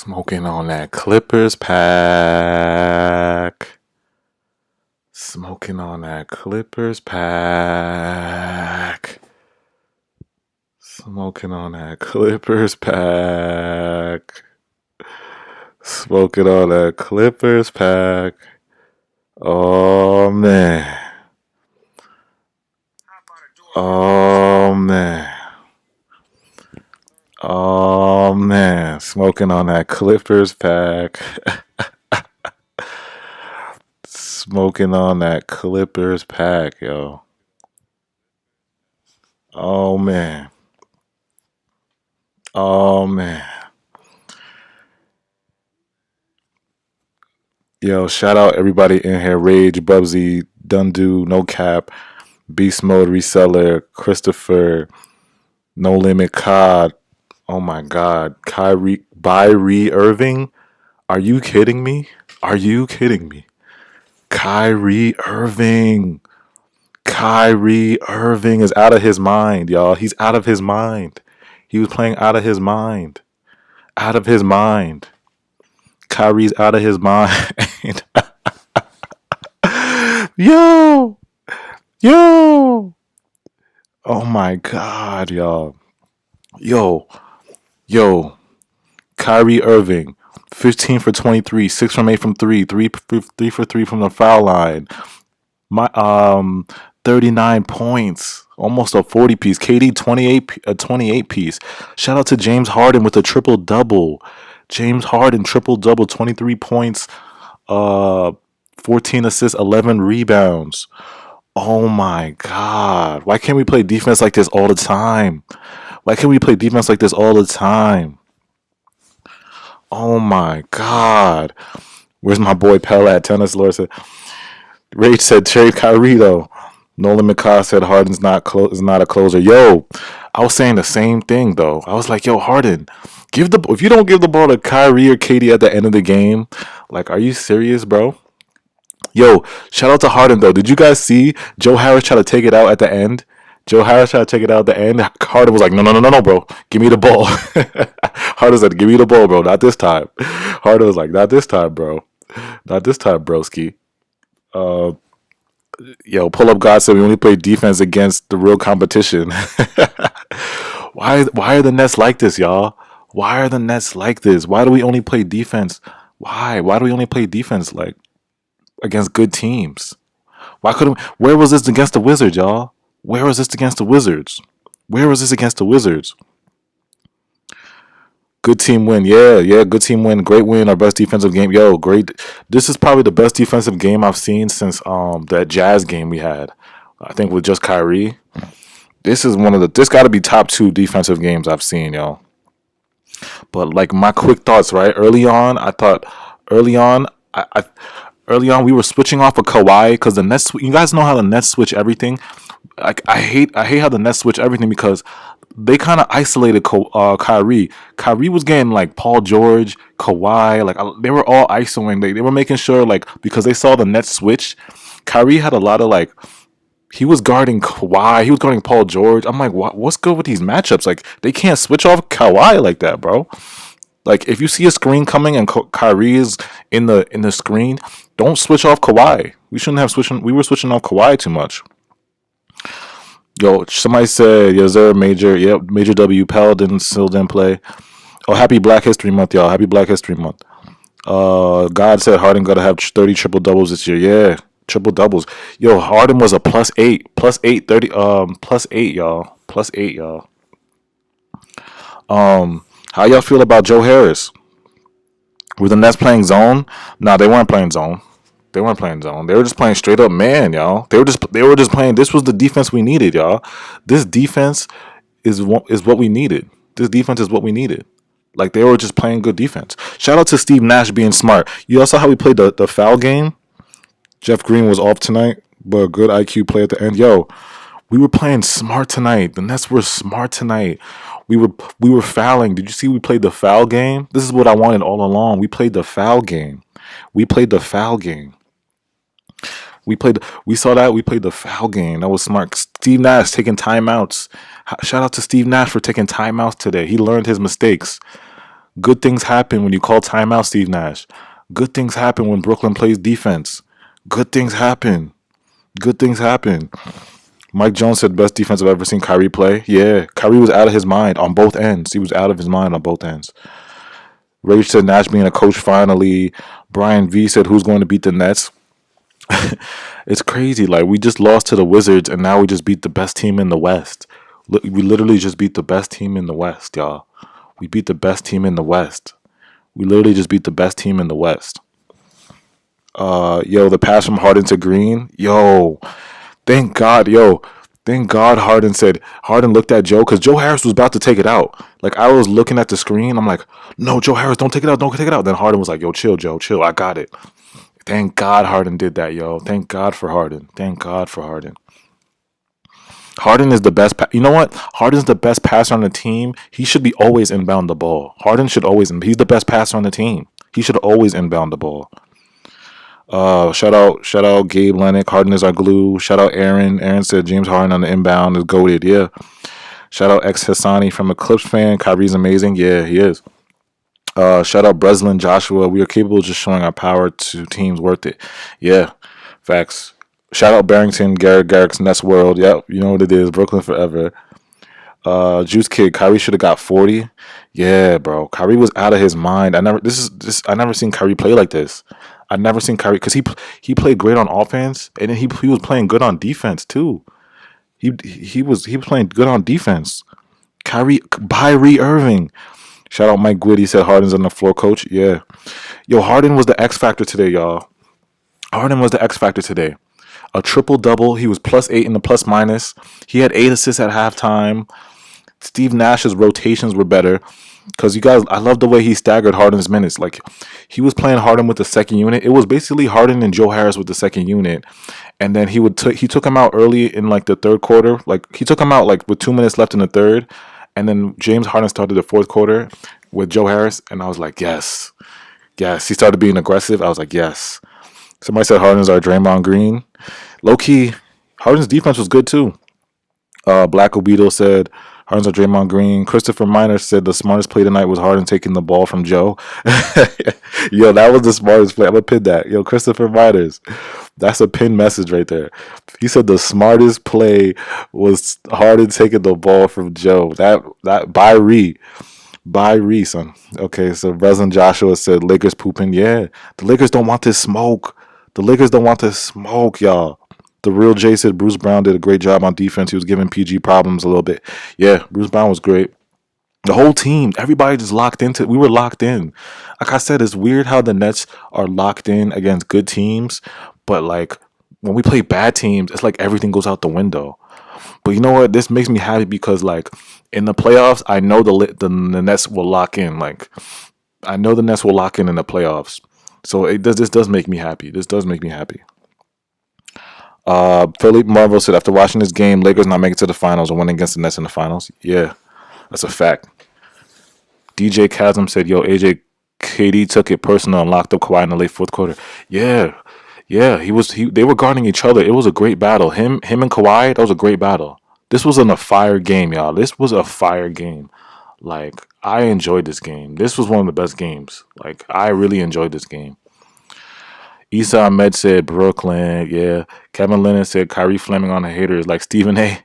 Smoking on that Clippers pack. Smoking on that Clippers pack. Smoking on that Clippers pack. Smoking on that Clippers pack. Oh man. Oh man. Oh man. Smoking on that Clippers pack. Smoking on that Clippers pack, yo. Oh man. Oh man. Yo, shout out everybody in here. Rage, Bubsy, Dundu, No Cap, Beast Mode Reseller, Christopher, No Limit Cod. Oh my god. Kyrie Irving? Are you kidding me? Are you kidding me? Kyrie Irving. Kyrie Irving is out of his mind, y'all. He's out of his mind. He was playing out of his mind. Out of his mind. Kyrie's out of his mind. Yo! Yo! Oh my god, y'all. Yo. Kyrie Irving. 15 for 23, 6 from 8 from 3, 3 for 3 from the foul line. 39 points, almost a 40 piece. KD 28 piece. Shout out to James Harden with a triple double. James Harden triple double, 23 points, 14 assists, 11 rebounds. Oh my god. Why can't we play defense like this all the time? Why can't we play defense like this all the time? Oh my god. Where's my boy Pell at? Tennis Lord said. Rage said trade Kyrie though. Nolan McCaw said Harden's is not a closer. Yo, I was saying the same thing though. I was like, yo, Harden, if you don't give the ball to Kyrie or KD at the end of the game, like, are you serious, bro? Yo, shout out to Harden though. Did you guys see Joe Harris try to take it out at the end? Harden was like, no, bro. Give me the ball. Harden said, give me the ball, bro. Not this time. Harden was like, not this time, bro. Not this time, broski. Yo, Pull Up God said we only play defense against the real competition. Why are the Nets like this, y'all? Why are the Nets like this? Why do we only play defense? Why? Why do we only play defense like against good teams? Where was this against the Wizards, y'all? Where was this against the Wizards? Good team win. Yeah, good team win. Great win. Our best defensive game. Yo, great. This is probably the best defensive game I've seen since that Jazz game we had. I think with just Kyrie. This got to be top 2 defensive games I've seen, yo. But like my quick thoughts, right? Early on, we were switching off of Kawhi because the Nets. You guys know how the Nets switch everything. Like I hate how the Nets switch everything because they kind of isolated Kyrie. Kyrie was getting like Paul George, Kawhi, like they were all isoing. They were making sure like because they saw the Nets switch. Kyrie had a lot of like he was guarding Kawhi, he was guarding Paul George. I'm like, what's good with these matchups? Like they can't switch off Kawhi like that, bro. Like if you see a screen coming and Kyrie is in the screen, don't switch off Kawhi. We shouldn't have switching. We were switching off Kawhi too much. Yo, somebody said, yes, sir, Major W. Paladin still didn't play. Oh, happy Black History Month, y'all. Happy Black History Month. God said Harden got to have 30 triple doubles this year. Yeah, triple doubles. Yo, Harden was a plus 8, 30, plus 8, y'all. Plus 8, y'all. How y'all feel about Joe Harris? Were the Nets playing zone? Nah, they weren't playing zone. They weren't playing zone. They were just playing straight up man, y'all. They were just playing. This was the defense we needed, y'all. This defense is what we needed. This defense is what we needed. Like they were just playing good defense. Shout out to Steve Nash being smart. You all saw how we played the foul game. Jeff Green was off tonight, but a good IQ play at the end. Yo, we were playing smart tonight. The Nets were smart tonight. We were fouling. Did you see we played the foul game? This is what I wanted all along. We played the foul game. We played the foul game. We saw that. We played the foul game. That was smart. Steve Nash taking timeouts. Shout out to Steve Nash for taking timeouts today. He learned his mistakes. Good things happen when you call timeout, Steve Nash. Good things happen when Brooklyn plays defense. Good things happen. Good things happen. Mike Jones said best defense I've ever seen Kyrie play. Yeah, Kyrie was out of his mind on both ends. He was out of his mind on both ends. Rage said Nash being a coach finally. Brian V said who's going to beat the Nets. It's crazy. Like we just lost to the Wizards and now we just beat the best team in the West. We literally just beat the best team in the West, y'all. We beat the best team in the West. We literally just beat the best team in the West. Yo, the pass from Harden to Green. Yo, thank God, yo. Thank God Harden looked at Joe because Joe Harris was about to take it out. Like I was looking at the screen. I'm like, no, Joe Harris, don't take it out. Don't take it out. Then Harden was like, yo, chill, Joe, chill. I got it. Thank God Harden did that, yo. Thank God for Harden. Thank God for Harden. Harden is the best. You know what? Harden's the best passer on the team. He should be always inbound the ball. Harden should always. He's the best passer on the team. He should always inbound the ball. Shout out, Gabe Lennox. Harden is our glue. Shout out, Aaron. Aaron said James Harden on the inbound is goated. Yeah. Shout out, X Hassani from a Clips fan. Kyrie's amazing. Yeah, he is. Shout out, Breslin Joshua. We are capable of just showing our power to teams worth it. Yeah, facts. Shout out, Barrington, Garrick's Nets World. Yep, you know what it is. Brooklyn forever. Juice Kid, Kyrie should have got 40. Yeah, bro. Kyrie was out of his mind. I never seen Kyrie play like this. I never seen Kyrie because he played great on offense and then he was playing good on defense too. He was playing good on defense. Kyrie Irving. Shout out Mike Gwid. He said Harden's on the floor, coach. Yeah. Yo, Harden was the X factor today, y'all. Harden was the X factor today. A triple double. He was +8 in the plus minus. He had 8 assists at halftime. Steve Nash's rotations were better because you guys, I love the way he staggered Harden's minutes. Like he was playing Harden with the second unit. It was basically Harden and Joe Harris with the second unit, and then he took him out early in like the third quarter. Like he took him out like with 2 minutes left in the third, and then James Harden started the fourth quarter with Joe Harris, and I was like, yes. He started being aggressive. I was like, yes. Somebody said Harden's our Draymond Green. Low key, Harden's defense was good too. Black Obito said Harden's our Draymond Green. Christopher Miner said the smartest play tonight was Harden taking the ball from Joe. Yo, that was the smartest play. I'm gonna pin that. Yo, Christopher Miners. That's a pin message right there. He said the smartest play was Harden taking the ball from Joe. That by Ree, son. Okay, so Breslin Joshua said Lakers pooping. Yeah, the Lakers don't want this smoke. The Lakers don't want this smoke, y'all. The real Jay said Bruce Brown did a great job on defense. He was giving PG problems a little bit. Yeah, Bruce Brown was great. The whole team, everybody just locked into. We were locked in. Like I said, it's weird how the Nets are locked in against good teams, but like when we play bad teams, it's like everything goes out the window. But you know what? This makes me happy because like in the playoffs, I know the Nets will lock in. Like I know the Nets will lock in the playoffs. So this does make me happy. This does make me happy. Philippe Marvel said after watching this game, Lakers not making it to the finals and winning against the Nets in the finals. Yeah, that's a fact. DJ Chasm said, "Yo, AJ, KD took it personal and locked up Kawhi in the late fourth quarter." Yeah. They were guarding each other. It was a great battle. Him and Kawhi, that was a great battle. This was a fire game, y'all. This was a fire game. Like I enjoyed this game. This was one of the best games. Like I really enjoyed this game. Issa Ahmed said Brooklyn. Yeah. Kevin Lennon said Kyrie Fleming on the haters like Stephen A.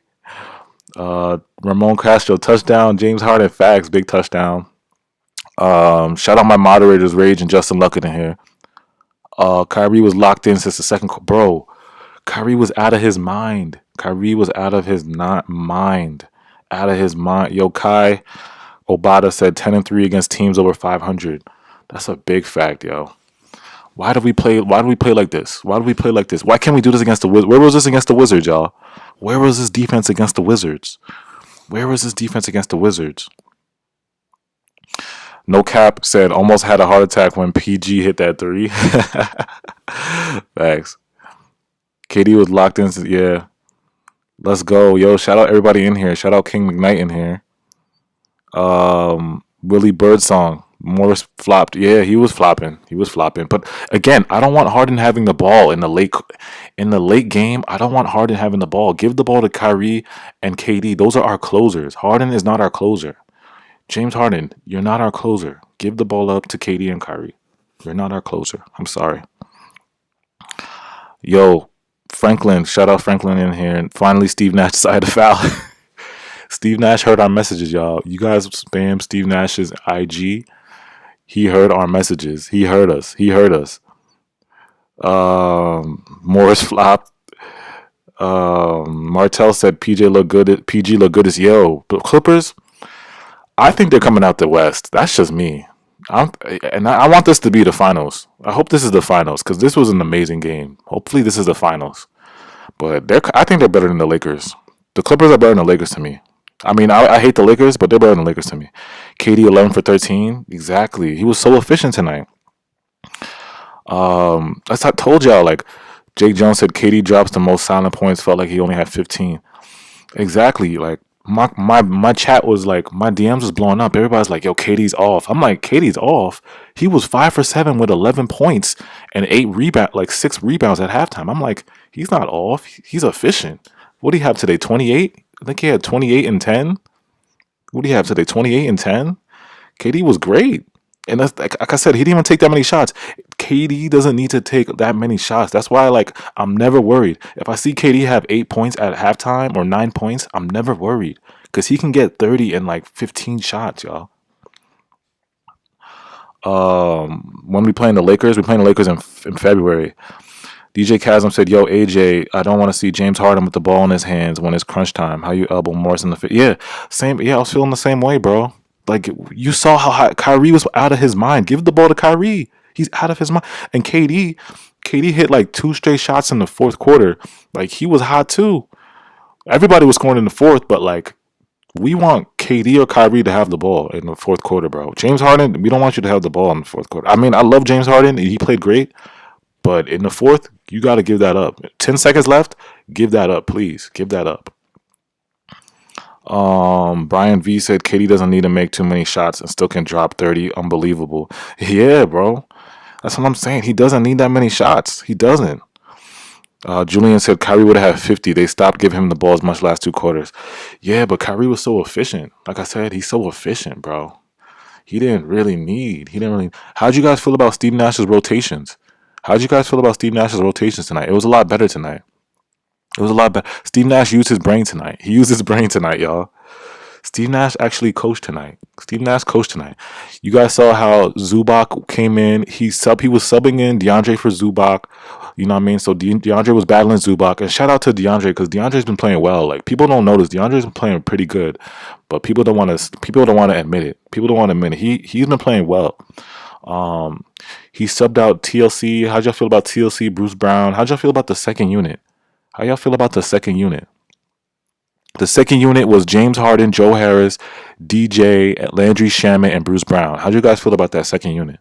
Ramon Castro touchdown. James Harden facts big touchdown. Shout out my moderators Rage and Justin Luckett in here. Kyrie was locked in since the second. Bro, Kyrie was out of his mind. Kyrie was out of his mind. Out of his mind. Yo, Kai Obata said 10-3 against teams over 500. That's a big fact, yo. Why do we play like this? Why can't we do this against the Wizards? Where was this against the Wizards, y'all? Where was this defense against the Wizards? No Cap said almost had a heart attack when PG hit that 3. Thanks. KD was locked in. Yeah. Let's go. Yo, shout out everybody in here. Shout out King McKnight in here. Willie Birdsong. Morris flopped. Yeah, he was flopping. But again, I don't want Harden having the ball in the late game. I don't want Harden having the ball. Give the ball to Kyrie and KD. Those are our closers. Harden is not our closer. James Harden, you're not our closer. Give the ball up to KD and Kyrie. You're not our closer. I'm sorry. Yo, Franklin, shout out Franklin in here. And finally, Steve Nash decided to foul. Steve Nash heard our messages, y'all. You guys spam Steve Nash's IG. He heard our messages. He heard us. He heard us. Morris flopped. Martell said PJ look good. PG look good as yo. But Clippers, I think they're coming out the West. That's just me. I want this to be the finals. I hope this is the finals because this was an amazing game. Hopefully this is the finals. But I think they're better than the Lakers. The Clippers are better than the Lakers to me. I mean, I hate the Lakers, but they're better than the Lakers to me. KD 11 for 13. Exactly. He was so efficient tonight. As I told y'all, like Jake Jones said, KD drops the most silent points. Felt like he only had 15. Exactly. Like my chat was like, my DMs was blowing up. Everybody's like, yo, KD's off. I'm like, KD's off. He was 5 for 7 with 11 points and 6 rebounds at halftime. I'm like, he's not off. He's efficient. What do you have today? 28? I think he had 28 and 10. What do you have today? 28 and 10. KD was great. And that's like I said, he didn't even take that many shots. KD doesn't need to take that many shots. That's why I'm never worried. If I see KD have 8 points at halftime or 9 points, I'm never worried. Because he can get 30 and 15 shots, y'all. When we playing the Lakers, in February. DJ Chasm said, yo, AJ, I don't want to see James Harden with the ball in his hands when it's crunch time. How you elbow Morris in the face? Yeah, same. Yeah, I was feeling the same way, bro. Like, you saw how Kyrie was out of his mind. Give the ball to Kyrie. He's out of his mind. And KD hit 2 straight shots in the fourth quarter. Like, he was hot too. Everybody was scoring in the fourth, but we want KD or Kyrie to have the ball in the fourth quarter, bro. James Harden, we don't want you to have the ball in the fourth quarter. I mean, I love James Harden. He played great. But in the fourth, you got to give that up. 10 seconds left. Give that up, please. Give that up. Brian V said KD doesn't need to make too many shots and still can drop 30. Unbelievable. Yeah, bro. That's what I'm saying. He doesn't need that many shots. He doesn't. Julian said Kyrie would have had 50. They stopped giving him the ball as much last 2 quarters. Yeah, but Kyrie was so efficient. Like I said, he's so efficient, bro. He didn't really. How'd you guys feel about Steve Nash's rotations? How'd you guys feel about Steve Nash's rotations tonight? It was a lot better tonight. It was a lot better. Steve Nash used his brain tonight. He used his brain tonight, y'all. Steve Nash actually coached tonight. Steve Nash coached tonight. You guys saw how Zubac came in. He was subbing in DeAndre for Zubac. You know what I mean? So DeAndre was battling Zubac. And shout out to DeAndre because DeAndre's been playing well. Like, people don't notice. DeAndre's been playing pretty good. But people don't want to admit it. People don't want to admit it. He's been playing well. He subbed out TLC. How'd y'all feel about TLC, Bruce Brown? How'd y'all feel about the second unit? How y'all feel about the second unit? The second unit was James Harden, Joe Harris, DJ, Landry Shamet, and Bruce Brown. How'd you guys feel about that second unit?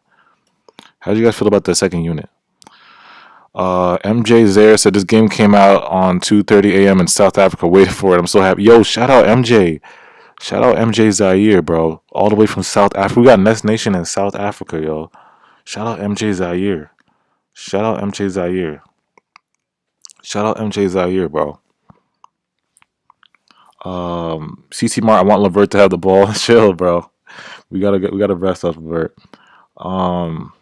MJ Zaire said this game came out on 2:30 a.m. in South Africa. Waited for it. I'm so happy. Yo, shout out MJ. Shout out MJ Zaire, bro. All the way from South Africa. We got Nest Nation in South Africa, yo. Shout out MJ Zaire. Shout out MJ Zaire. Shout out MJ Zaire, bro. CC Mart, I want LeVert to have the ball. Chill, bro. We gotta rest off LeVert.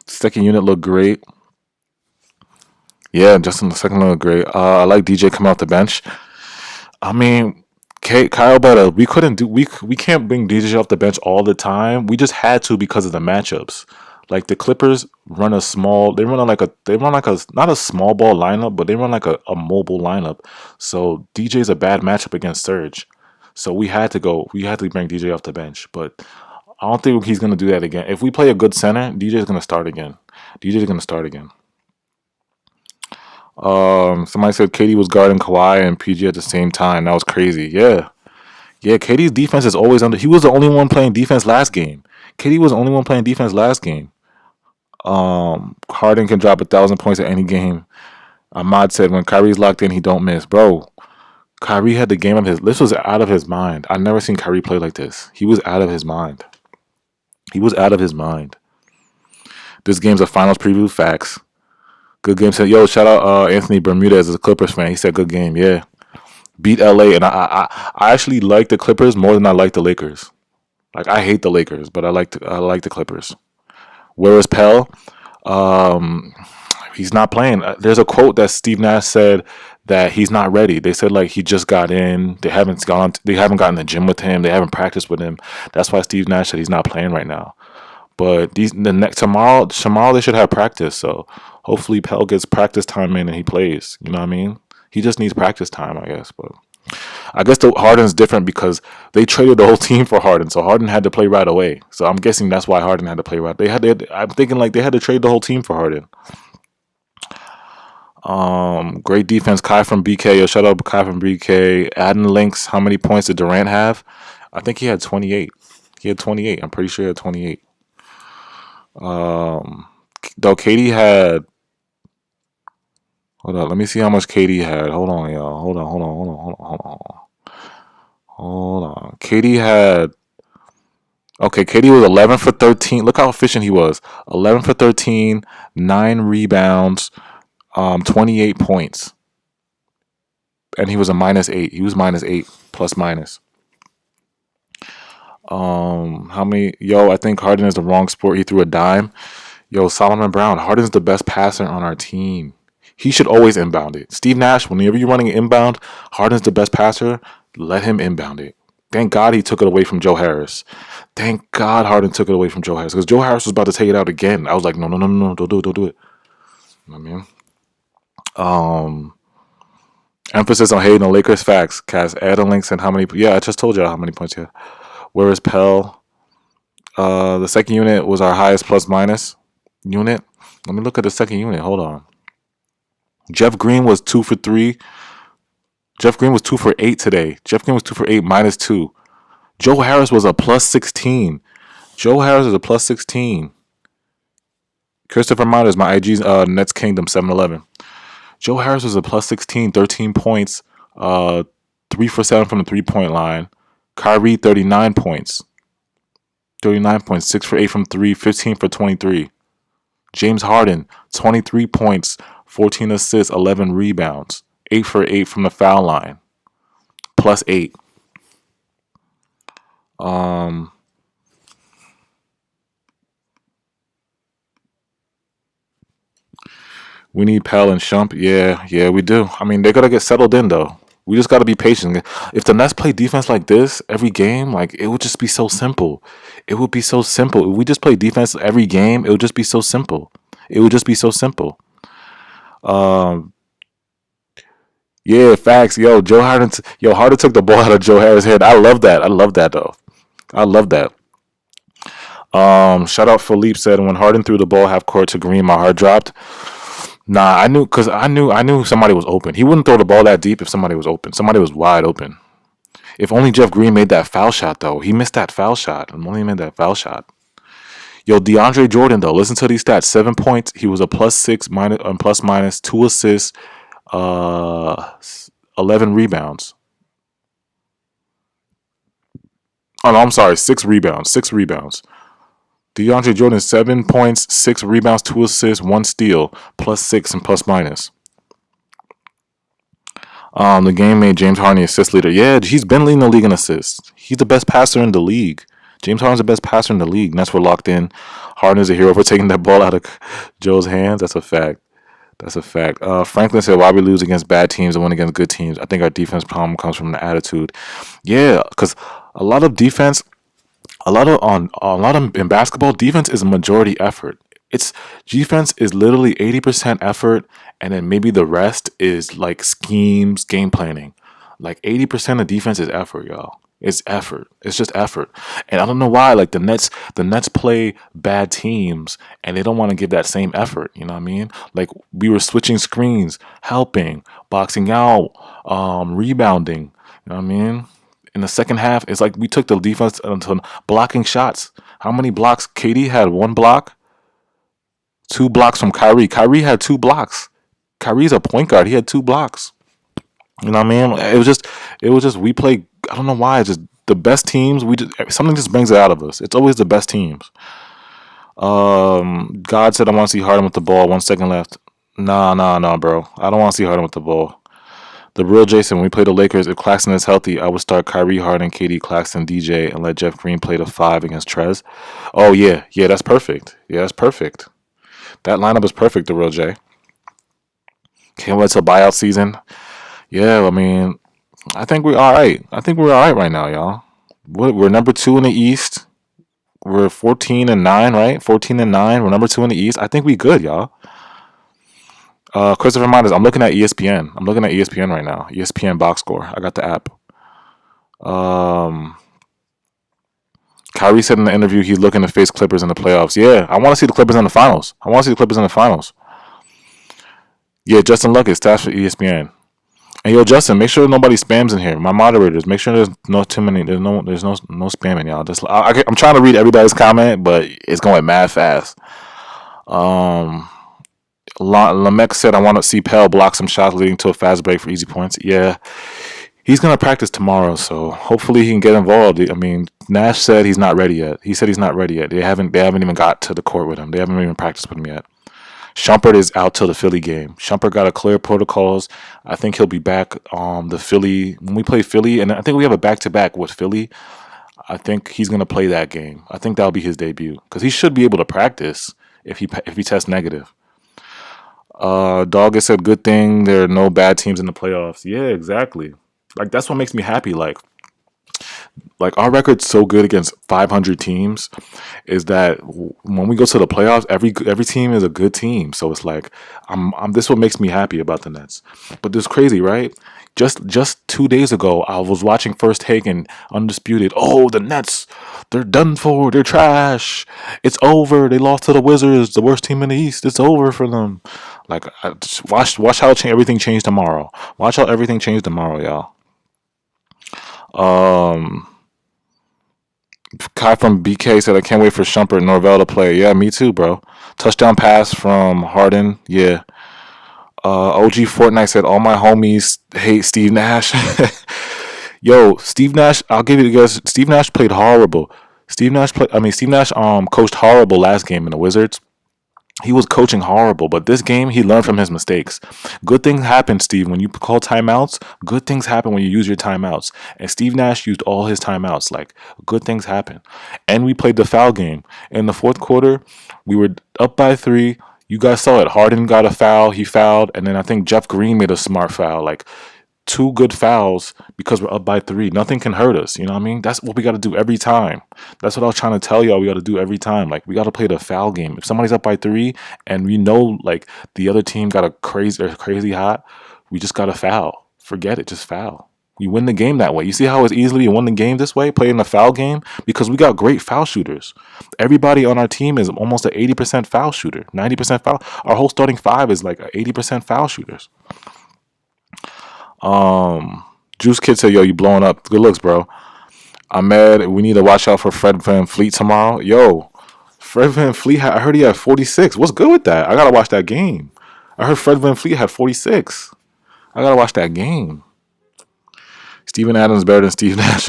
Second unit looked great. Yeah, Justin, the second one looked great. I like DJ coming off the bench. I mean, Kyle Betta, we can't bring DJ off the bench all the time. We just had to because of the matchups. Like, the Clippers run not a small ball lineup, but they run like a mobile lineup. So DJ's a bad matchup against Serge. So we had to bring DJ off the bench. But I don't think he's gonna do that again. If we play a good center, DJ's gonna start again. Somebody said KD was guarding Kawhi and PG at the same time. That was crazy. Yeah. KD's defense is always under. He was the only one playing defense last game. KD was the only one playing defense last game. Harden can drop 1,000 points at any game. Ahmad said when Kyrie's locked in, he don't miss. Bro, Kyrie had the game of his. This was out of his mind. I've never seen Kyrie play like this. He was out of his mind. This game's a finals preview. Facts. Good game. Said, yo, shout out Anthony Bermudez as a Clippers fan. He said good game. Yeah. Beat LA. And I actually like the Clippers more than I like the Lakers. Like I hate the Lakers, but I like the Clippers. Whereas Pell, um, he's not playing. There's a quote that Steve Nash said that he's not ready. They said like he just got in. They haven't gotten the gym with him. They haven't practiced with him. That's why Steve Nash said he's not playing right now. But the next tomorrow they should have practice. So hopefully Pell gets practice time in and he plays. You know what I mean? He just needs practice time, I guess. But I guess the Harden's different because they traded the whole team for Harden, so Harden had to play right away. So I'm guessing that's why Harden had to play right. I'm thinking like they had to trade the whole team for Harden. Great defense, Kai from BK. Yo, shout out Kai from BK. Adding links. How many points did Durant have? I think he had 28. He had 28. I'm pretty sure he had 28. Though Katie had. Hold on. Let me see how much Katie had. Hold on, y'all. Hold on. Katie had. Okay, Katie was 11 for 13. Look how efficient he was. 11 for 13, 9 rebounds, 28 points. And he was a -8. He was -8 plus minus. How many? Yo, I think Harden is the wrong sport. He threw a dime. Yo, Solomon Brown. Harden's the best passer on our team. He should always inbound it. Steve Nash, whenever you're running an inbound, Harden's the best passer. Let him inbound it. Thank God he took it away from Joe Harris. Thank God Harden took it away from Joe Harris because Joe Harris was about to take it out again. I was like, no, no, no, no, no, don't do it, don't do it. You know what I mean? Emphasis on hating the Lakers facts. Cass, add the links and how many. Yeah, I just told you how many points he had. Where is Pell? The second unit was our highest plus minus unit. Let me look at the second unit. Hold on. Jeff Green was 2 for 3. Jeff Green was 2 for 8 today. Jeff Green was 2 for 8, -2. Joe Harris was a plus 16. Joe Harris is a plus 16. Christopher Myers, my IG's Nets Kingdom 711. Joe Harris was a plus 16, 13 points, 3 for 7 from the 3-point line. Kyrie, 39 points. 39 points, 6 for 8 from 3, 15 for 23. James Harden, 23 points, 14 assists, 11 rebounds, 8 for 8 from the foul line, plus 8. We need Pell and Shump. Yeah, we do. I mean, they gotta get settled in though. We just gotta be patient. If the Nets play defense like this every game, like it would just be so simple. It would be so simple. If we just play defense every game, it would just be so simple. It would just be so simple. Um, yeah, facts. Yo, Harden took the ball out of Joe Harris' head. I love that. I love that though. I love that. Shout out Philippe said when Harden threw the ball half court to Green, my heart dropped. Nah, I knew somebody was open. He wouldn't throw the ball that deep if somebody was open. Somebody was wide open. If only Jeff Green made that foul shot though. He missed that foul shot. If only he made that foul shot. Yo, DeAndre Jordan though. Listen to these stats. 7 points. He was a plus 6 plus minus 2 assists, uh, 11 rebounds. Oh no, I'm sorry. 6 rebounds. 6 rebounds. DeAndre Jordan, 7 points, 6 rebounds, 2 assists, 1 steal, plus 6 and plus minus. The game made James Harden the assist leader. Yeah, he's been leading the league in assists. He's the best passer in the league. James Harden's the best passer in the league. Nets were locked in. Harden is a hero for taking that ball out of Joe's hands. That's a fact. That's a fact. Franklin said, "Why we lose against bad teams and win against good teams? I think our defense problem comes from the attitude." Yeah, because a lot of defense in basketball, defense is a majority effort. It's defense is literally 80% effort, and then maybe the rest is like schemes, game planning. Like 80% of defense is effort, y'all. It's effort. It's just effort. And I don't know why, like the Nets play bad teams and they don't want to give that same effort. You know what I mean? Like we were switching screens, helping, boxing out, rebounding. You know what I mean? In the second half, it's like we took the defense into blocking shots. How many blocks? KD had 1 block, 2 blocks from Kyrie. Kyrie had 2 blocks. Kyrie's a point guard. He had 2 blocks. You know what I mean? It was just we play. I don't know why. It's just the best teams. Something just brings it out of us. It's always the best teams. God said I want to see Harden with the ball. 1 second left. Nah, bro. I don't want to see Harden with the ball. The real Jason, when we play the Lakers, if Claxton is healthy, I would start Kyrie, Harden, KD, Claxton, DJ, and let Jeff Green play the 5 against Trez. Oh, yeah. Yeah, that's perfect. Yeah, that's perfect. That lineup is perfect, the real J. Can't wait till buyout season. Yeah, I mean, I think we're all right. I think we're all right right now, y'all. We're number 2 in the East. We're 14-9, right? 14-9. We're number 2 in the East. I think we good, y'all. Christopher Midas, I'm looking at ESPN. I'm looking at ESPN right now. ESPN box score. I got the app. Kyrie said in the interview he's looking to face Clippers in the playoffs. Yeah, I want to see the Clippers in the finals. Yeah, Justin Luckett, stats for ESPN. And yo, Justin, make sure nobody spams in here. My moderators, make sure there's no too many. There's no spamming, y'all. I'm trying to read everybody's comment, but it's going mad fast. Lamech said, I want to see Pell block some shots leading to a fast break for easy points. Yeah, he's going to practice tomorrow, so hopefully he can get involved. I mean, Nash said he's not ready yet. He said he's not ready yet. They haven't even got to the court with him. They haven't even practiced with him yet. Shumpert is out till the Philly game. Shumpert got a clear protocols. I think he'll be back the Philly when we play Philly, and I think we have a back-to-back with Philly. I think he's going to play that game. I think that'll be his debut because he should be able to practice if he tests negative. Dog has said, good thing there are no bad teams in the playoffs. Yeah, exactly. Like, that's what makes me happy. Like our record's so good against 500 teams is that when we go to the playoffs, every team is a good team. So it's like, this what makes me happy about the Nets. But this crazy, right? Just 2 days ago, I was watching First Take and Undisputed. Oh, the Nets, they're done for. They're trash. It's over. They lost to the Wizards, the worst team in the East. It's over for them. Like, watch how everything changed tomorrow. Watch how everything changed tomorrow, y'all. Kai from BK said, I can't wait for Shumpert and Norvell to play. Yeah, me too, bro. Touchdown pass from Harden. Yeah. OG Fortnite said, all my homies hate Steve Nash. Yo, Steve Nash, I'll give you the guys. Steve Nash played horrible. Steve Nash coached horrible last game in the Wizards. He was coaching horrible, but this game, he learned from his mistakes. Good things happen, Steve. When you call timeouts, good things happen when you use your timeouts. And Steve Nash used all his timeouts. Like, good things happen. And we played the foul game. In the fourth quarter, we were up by 3. You guys saw it. Harden got a foul. He fouled. And then I think Jeff Green made a smart foul. Like, 2 good fouls because we're up by 3. Nothing can hurt us. You know what I mean? That's what we got to do every time. That's what I was trying to tell y'all. We got to do every time. Like, we got to play the foul game. If somebody's up by 3 and we know like the other team got a crazy hot, we just got to foul. Forget it. Just foul. We win the game that way. You see how it's easily you win the game this way, playing the foul game? Because we got great foul shooters. Everybody on our team is almost an 80% foul shooter, 90% foul. Our whole starting 5 is like 80% foul shooters. Juice Kid said, yo, you blowing up. Good looks, bro. I'm mad. We need to watch out for Fred VanVleet tomorrow. Yo, Fred VanVleet, I heard he had 46. What's good with that? I got to watch that game. I heard Fred VanVleet had 46. I got to watch that game. Steven Adams better than Steve Nash.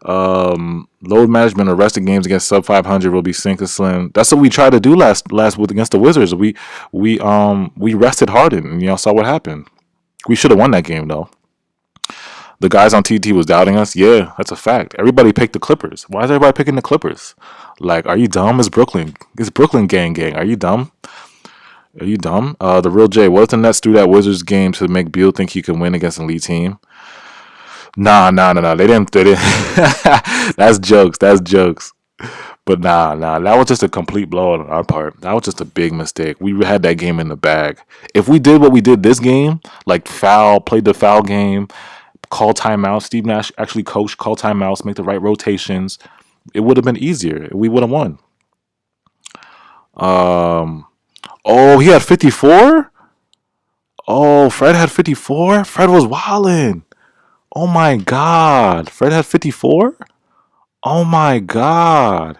Load management arrested games against sub 500 will be sink or slim. That's what we tried to do last week against the Wizards. We rested Harden, and y'all saw what happened. We should have won that game, though. The guys on TT was doubting us. Yeah, that's a fact. Everybody picked the Clippers. Why is everybody picking the Clippers? Like, are you dumb? It's Brooklyn. It's Brooklyn gang. Are you dumb? The real J, what if the Nets threw that Wizards game to make Beal think he can win against an elite team? Nah. They didn't. That's jokes. But nah. That was just a complete blowout on our part. That was just a big mistake. We had that game in the bag. If we did what we did this game, like played the foul game, call timeouts, Steve Nash actually coached, call timeouts, make the right rotations, it would have been easier. We would have won. Oh, he had 54? Oh, Fred had 54? Fred was wildin'. Oh my God. Fred had 54? Oh my God.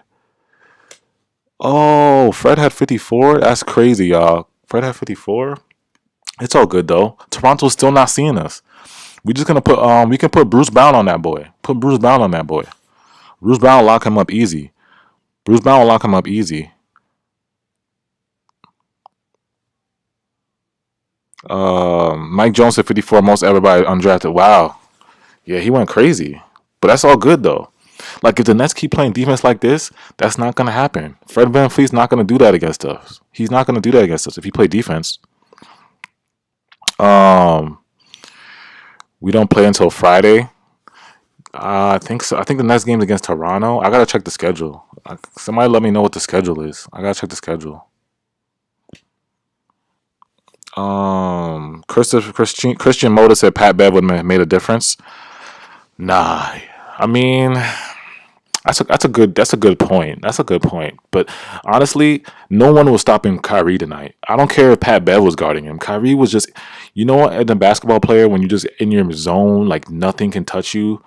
Oh, Fred had 54? That's crazy, y'all. Fred had 54? It's all good, though. Toronto's still not seeing us. We just gonna put we can put Bruce Brown on that boy. Bruce Brown will lock him up easy. Mike Jones at 54, most ever by undrafted. Wow. Yeah, he went crazy. But that's all good though. Like if the Nets keep playing defense like this, that's not gonna happen. Fred VanVleet's not gonna do that against us. He's not gonna do that against us if he play defense. Um, we don't play until Friday. I think so. I think the next game's against Toronto. I gotta check the schedule. Somebody let me know what the schedule is. I gotta check the schedule. Christian Moda said Pat Bev would have made a difference. Nah, I mean that's a good point. That's a good point. But honestly, no one was stopping Kyrie tonight. I don't care if Pat Bev was guarding him. Kyrie was just, you know what, as a basketball player, when you just in your zone, like nothing can touch you.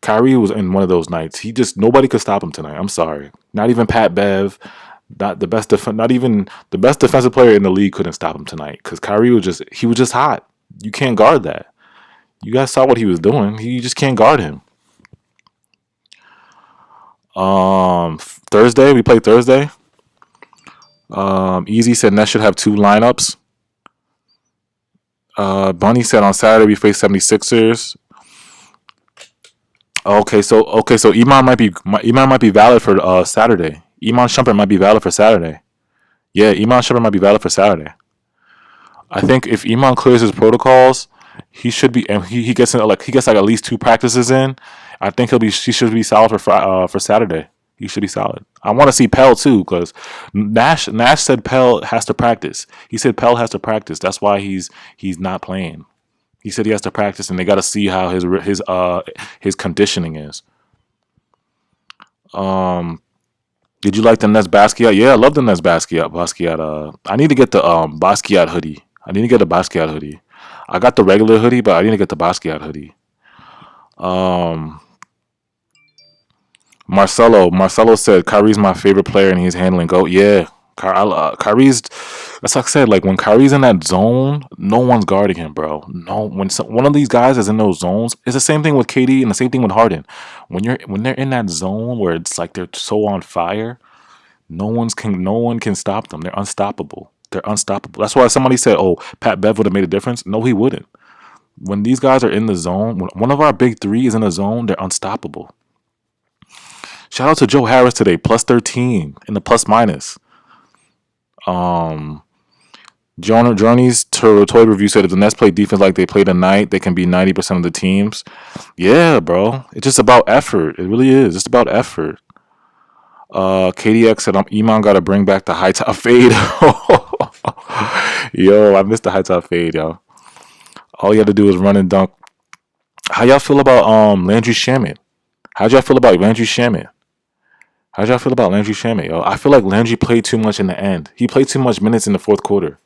Kyrie was in one of those nights. He just nobody could stop him tonight. I'm sorry, not even Pat Bev, not even the best defensive player in the league couldn't stop him tonight because Kyrie was just hot. You can't guard that. You guys saw what he was doing. You just can't guard him. Thursday we play Thursday. Easy said Nets should have two lineups. Bunny said on Saturday we face 76ers. Okay, so Iman might be valid for Saturday. Iman Shumpert might be valid for Saturday. Yeah, Iman Shumpert might be valid for Saturday. I think if Iman clears his protocols, he should be, and he gets like at least two practices in. I think he should be solid for Saturday. He should be solid. I want to see Pell too because Nash said Pell has to practice. He said Pell has to practice. That's why he's not playing. He said he has to practice, and they got to see how his conditioning is. Um, did you like the Nets Basquiat? Yeah, I love the Nets Basquiat. I need to get the Basquiat hoodie. I need to get a Basquiat hoodie. I got the regular hoodie, but I need to get the Basquiat hoodie. Um, Marcelo said Kyrie's my favorite player, and he's handling GOAT. Yeah, Kyrie's. That's like I said. Like when Kyrie's in that zone, no one's guarding him, bro. No, one of these guys is in those zones, it's the same thing with KD and the same thing with Harden. When they're in that zone where it's like they're so on fire, no one can stop them. They're unstoppable. They're unstoppable. That's why somebody said, "Oh, Pat Bev would have made a difference." No, he wouldn't. When these guys are in the zone, when one of our big three is in the zone, they're unstoppable. Shout out to Joe Harris today, plus 13 in the plus minus. Um, Journey's toy review said if the Nets play defense like they play tonight, they can be 90% of the teams. Yeah, bro. It's just about effort. It really is. It's about effort. KDX said Iman got to bring back the high top fade. Yo, I missed the high top fade, yo. All you had to do is run and dunk. How y'all feel about Landry Shamet? How'd y'all feel about Landry Shamet? How'd y'all feel about Landry Shamet, yo? I feel like Landry played too much in the end. He played too much minutes in the fourth quarter.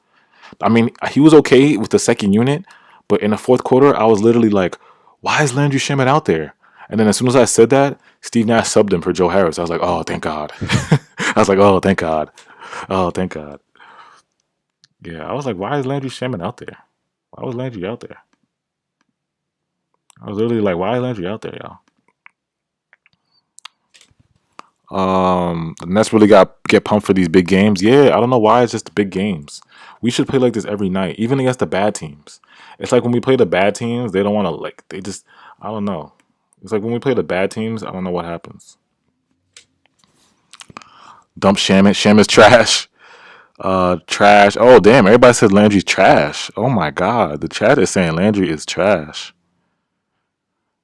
I mean, he was okay with the second unit, but in the fourth quarter, I was literally like, why is Landry Shamet out there? And then as soon as I said that, Steve Nash subbed him for Joe Harris. I was like, oh, thank God. I was like, oh, thank God. Oh, thank God. Yeah, I was like, why is Landry Shamet out there? Why was Landry out there? I was literally like, why is Landry out there, y'all? The Nets really got get pumped for these big games. Yeah, I don't know why it's just the big games. We should play like this every night, even against the bad teams. It's like when we play the bad teams, they don't want to they just I don't know. It's like when we play the bad teams, I don't know what happens. Dump Shamit. Shamit's trash. Trash. Oh damn! Everybody says Landry's trash. Oh my god, the chat is saying Landry is trash.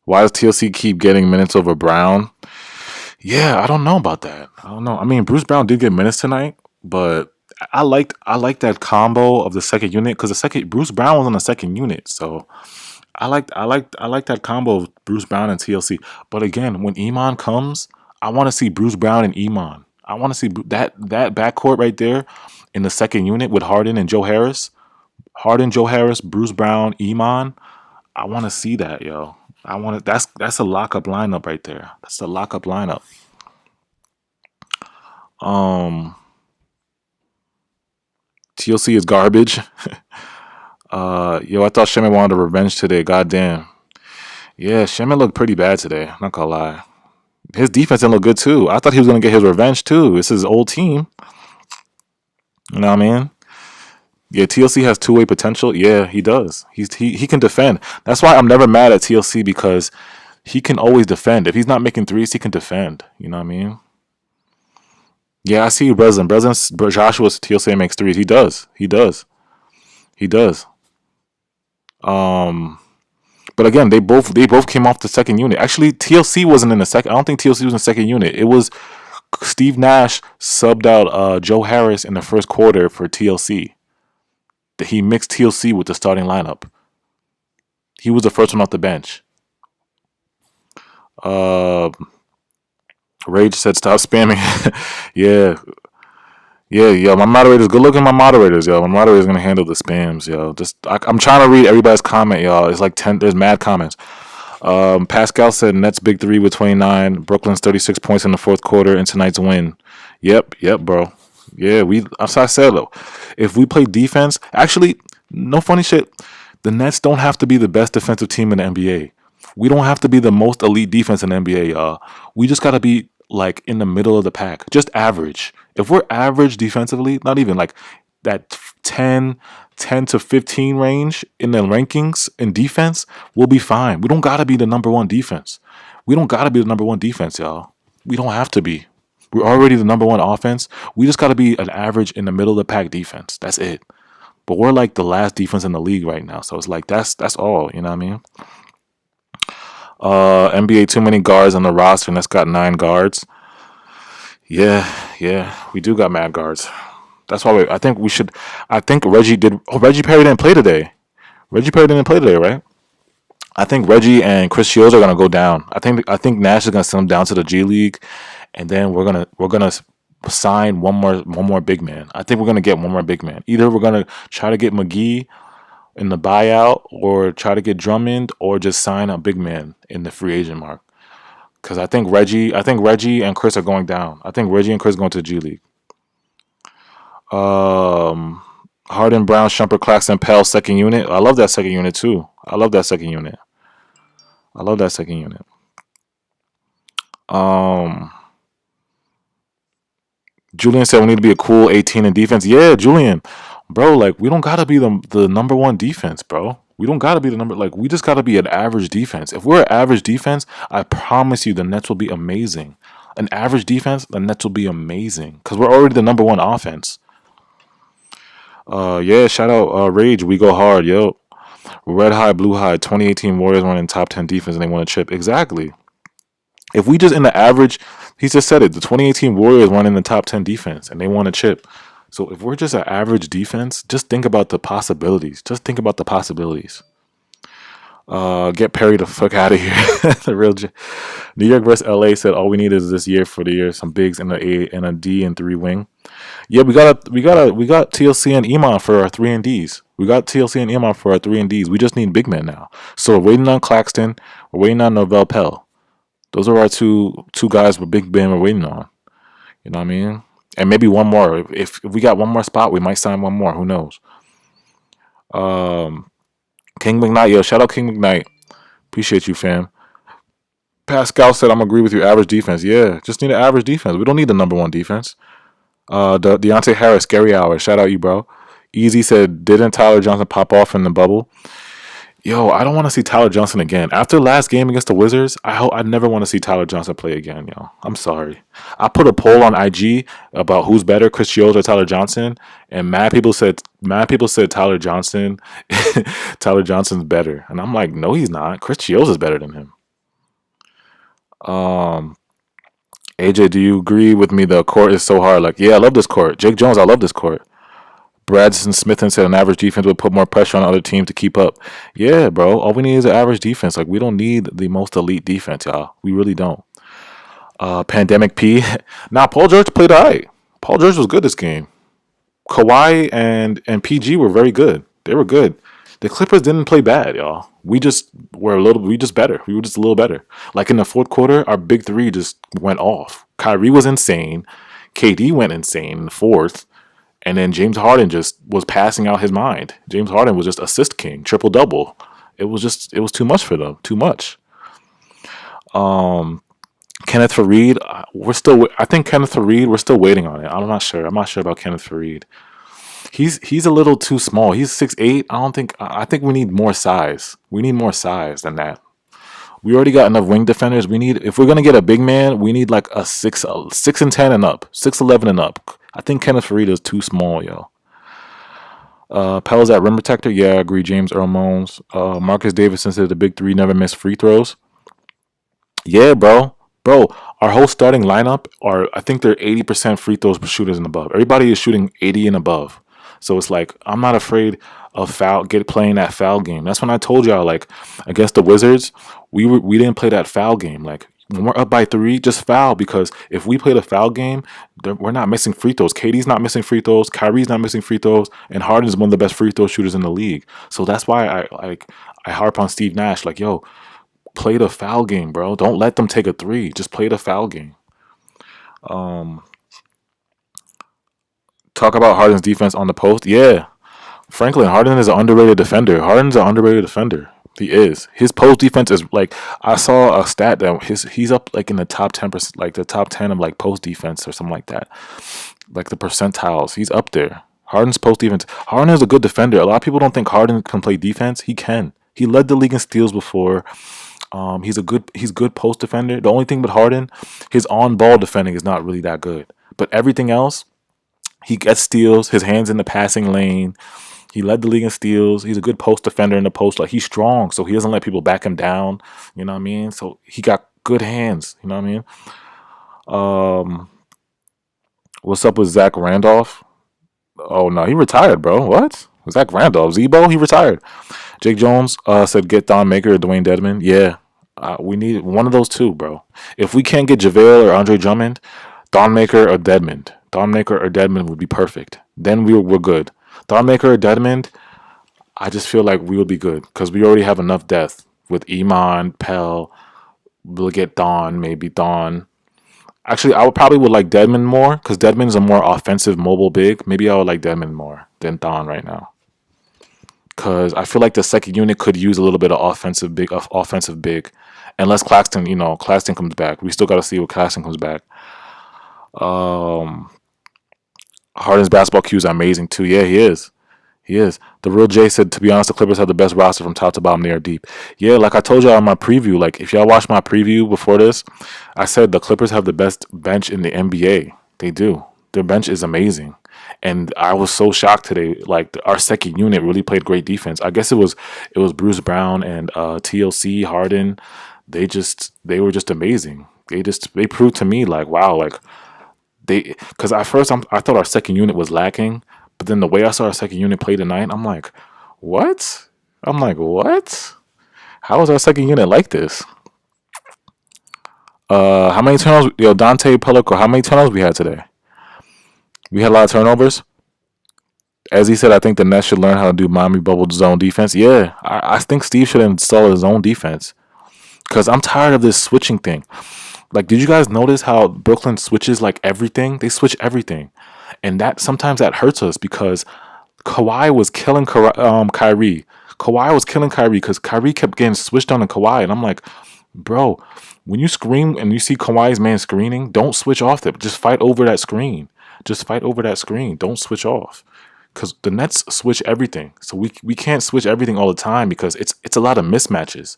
Why does TLC keep getting minutes over Brown? Yeah, I don't know about that. I don't know. I mean, Bruce Brown did get minutes tonight, but I liked that combo of the second unit because the second Bruce Brown was on the second unit, so I like that combo of Bruce Brown and TLC. But again, when Iman comes, I want to see Bruce Brown and Iman. I want to see that backcourt right there in the second unit with Harden and Joe Harris. Harden, Joe Harris, Bruce Brown, Iman. I want to see that, yo. That's a lockup lineup right there. That's a lockup lineup. Um, TLC is garbage. Yo, I thought Shemin wanted a revenge today. Goddamn. Yeah, Shemin looked pretty bad today. Not gonna lie. His defense didn't look good too. I thought he was gonna get his revenge too. It's his old team. You know what I mean? Yeah, TLC has two-way potential. Yeah, he does. He can defend. That's why I'm never mad at TLC because he can always defend. If he's not making threes, he can defend. You know what I mean? Yeah, I see you, Breslin. Joshua's TLC makes threes. He does. He does. He does. Um, but again, they both came off the second unit. Actually, TLC wasn't in the second. I don't think TLC was in the second unit. It was Steve Nash subbed out Joe Harris in the first quarter for TLC. He mixed TLC with the starting lineup. He was the first one off the bench. Uh, Rage said stop spamming. Yeah, yeah, yo. My moderators, good looking. My moderators, yo. My moderators gonna handle the spams, yo. I'm trying to read everybody's comment, y'all. It's like 10. There's mad comments. Pascal said Nets big three with 29. Brooklyn's 36 points in the fourth quarter in tonight's win. Yep, bro. Yeah, as I said, though, if we play defense, actually, no funny shit. The Nets don't have to be the best defensive team in the NBA. We don't have to be the most elite defense in the NBA, y'all. We just gotta be like in the middle of the pack, just average. If we're average defensively, not even like that 10 to 15 range in the rankings in defense, we'll be fine. We don't gotta be the number one defense. We don't gotta be the number one defense, y'all. We don't have to be. We're already the number one offense. We just gotta be an average in the middle of the pack defense. That's it. But we're like the last defense in the league right now. So it's like that's all, you know what I mean? NBA too many guards on the roster, and that's got 9 guards. Yeah, we do got mad guards. That's why I think we should. I think Reggie did. Oh, Reggie Perry didn't play today. Reggie Perry didn't play today, right? I think Reggie and Chris Shields are gonna go down. I think Nash is gonna send them down to the G League, and then we're gonna sign one more big man. I think we're gonna get one more big man. Either we're gonna try to get McGee in the buyout, or try to get Drummond, or just sign a big man in the free agent mark. Because I think Reggie and Chris are going down. I think Reggie and Chris are going to the G League. Um, Harden, Brown, Shumpert, Claxton, Pell, second unit. I love that second unit too. I love that second unit. I love that second unit. Um, Julian said we need to be a cool 18 in defense. Yeah, Julian, bro, like we don't gotta be the number one defense, bro. We don't gotta be the number. Like we just gotta be an average defense. If we're an average defense, I promise you the Nets will be amazing. An average defense, the Nets will be amazing because we're already the number one offense. Yeah, shout out Rage. We go hard, yo. Red high, blue high. 2018 Warriors won in top 10 defense and they won a chip. Exactly. If we just in the average, he just said it. The 2018 Warriors won in the top 10 defense and they won a chip. So if we're just an average defense, just think about the possibilities. Just think about the possibilities. Get Perry the fuck out of here. The real New York versus LA said all we need is this year for the year some bigs and a D and 3 wing. Yeah, we got TLC and Iman for our 3 and Ds. We got TLC and Iman for our 3 and Ds. We just need big men now. So we're waiting on Claxton. We're waiting on Novell Pell. Those are our two guys with big men we're waiting on. You know what I mean? And maybe one more. If we got one more spot, we might sign one more. Who knows? King McKnight, yo, shout out King McKnight. Appreciate you, fam. Pascal said, I'm agree with you. Average defense. Yeah, just need an average defense. We don't need the number one defense. Deontay Harris, scary hour. Shout out you, bro. Easy said, didn't Tyler Johnson pop off in the bubble? Yo, I don't want to see Tyler Johnson again. After last game against the Wizards, I never want to see Tyler Johnson play again, yo. I'm sorry. I put a poll on IG about who's better, Chris Shields or Tyler Johnson, and mad people said Tyler Johnson. Tyler Johnson's better, and I'm like, no, he's not. Chris Shields is better than him. AJ, do you agree with me? The court is so hard. Like, yeah, I love this court. Jake Jones, I love this court. Bradson Smith said an average defense would put more pressure on other teams to keep up. Yeah, bro. All we need is an average defense. Like, we don't need the most elite defense, y'all. We really don't. Pandemic P. Nah, Paul George played all right. Paul George was good this game. Kawhi and PG were very good. They were good. The Clippers didn't play bad, y'all. We just better. We were just a little better. Like in the fourth quarter, our big three just went off. Kyrie was insane. KD went insane in the fourth. And then James Harden just was passing out his mind. James Harden was just assist king, triple double. It was too much for them. Too much. Kenneth Fareed, I think Kenneth Fareed, we're still waiting on it. I'm not sure. I'm not sure about Kenneth Fareed. He's a little too small. He's 6'8". I think we need more size. We need more size than that. We already got enough wing defenders. We need if we're gonna get a big man, we need like a 6'10" and up, 6'11" and up. I think Kenneth Faried is too small, yo. Pell's at rim protector. Yeah, I agree. James Earl Mones. Marcus Davidson said the big three never miss free throws. Yeah, bro. Bro, our whole starting lineup are I think they're 80% free throws for shooters and above. Everybody is shooting 80 and above. So it's like I'm not afraid of playing that foul game. That's when I told y'all like against the Wizards, we didn't play that foul game. Like when we're up by 3, just foul because if we play the foul game, we're not missing free throws. KD's not missing free throws. Kyrie's not missing free throws, and Harden is one of the best free throw shooters in the league. So that's why I harp on Steve Nash like, yo, play the foul game, bro. Don't let them take a 3. Just play the foul game. Talk about Harden's defense on the post. Yeah, Franklin, Harden is an underrated defender. Harden's an underrated defender. He is. His post defense is like I saw a stat that he's up like in the top 10%, like the top 10 of like post defense or something like that. Like the percentiles. He's up there. Harden's post defense. Harden is a good defender. A lot of people don't think Harden can play defense. He can. He led the league in steals before. He's good post defender. The only thing with Harden, his on ball defending is not really that good. But everything else, he gets steals. His hands in the passing lane. He led the league in steals. He's a good post defender in the post. Like he's strong, so he doesn't let people back him down. You know what I mean? So he got good hands. You know what I mean? What's up with Zach Randolph? Oh no, he retired, bro. What? Zach Randolph, Zebo, he retired. Jake Jones said get Don Maker or Dwayne Dedman. Yeah, we need one of those two, bro. If we can't get JaVale or Andre Drummond, Don Maker or Dedmon. Don Maker or Dedmon would be perfect. Then we're good. Don Maker or Dedmon, I just feel like we would be good because we already have enough depth with Iman, Pell. We'll get Don, maybe Don. Actually, I would like Dedmon more because Dedmon is a more offensive, mobile big. Maybe I would like Dedmon more than Don right now because I feel like the second unit could use a little bit of offensive big, unless Claxton comes back. We still got to see what Claxton comes back. Harden's basketball cues are amazing too. Yeah, he is. He is. The real J said, to be honest, the Clippers have the best roster from top to bottom. They are deep. Yeah, like I told y'all in my preview, like if y'all watched my preview before this, I said the Clippers have the best bench in the NBA. They do. Their bench is amazing. And I was so shocked today. Like our second unit really played great defense. I guess it was Bruce Brown and TLC, Harden. They were just amazing. They proved to me like, wow, like because at first I thought our second unit was lacking. But then the way I saw our second unit play tonight, I'm like, what? How is our second unit like this? How many turnovers? Yo, Dante Pellico, how many turnovers we had today? We had a lot of turnovers. As he said, I think the Nets should learn how to do Miami bubble zone defense. Yeah, I think Steve should install his own defense. Because I'm tired of this switching thing. Like, did you guys notice how Brooklyn switches like everything? They switch everything. And sometimes that hurts us because Kawhi was killing Kyrie. Kawhi was killing Kyrie because Kyrie kept getting switched on to Kawhi. And I'm like, bro, when you screen and you see Kawhi's man screening, don't switch off it. Just fight over that screen. Don't switch off. Because the Nets switch everything. So we can't switch everything all the time because it's a lot of mismatches.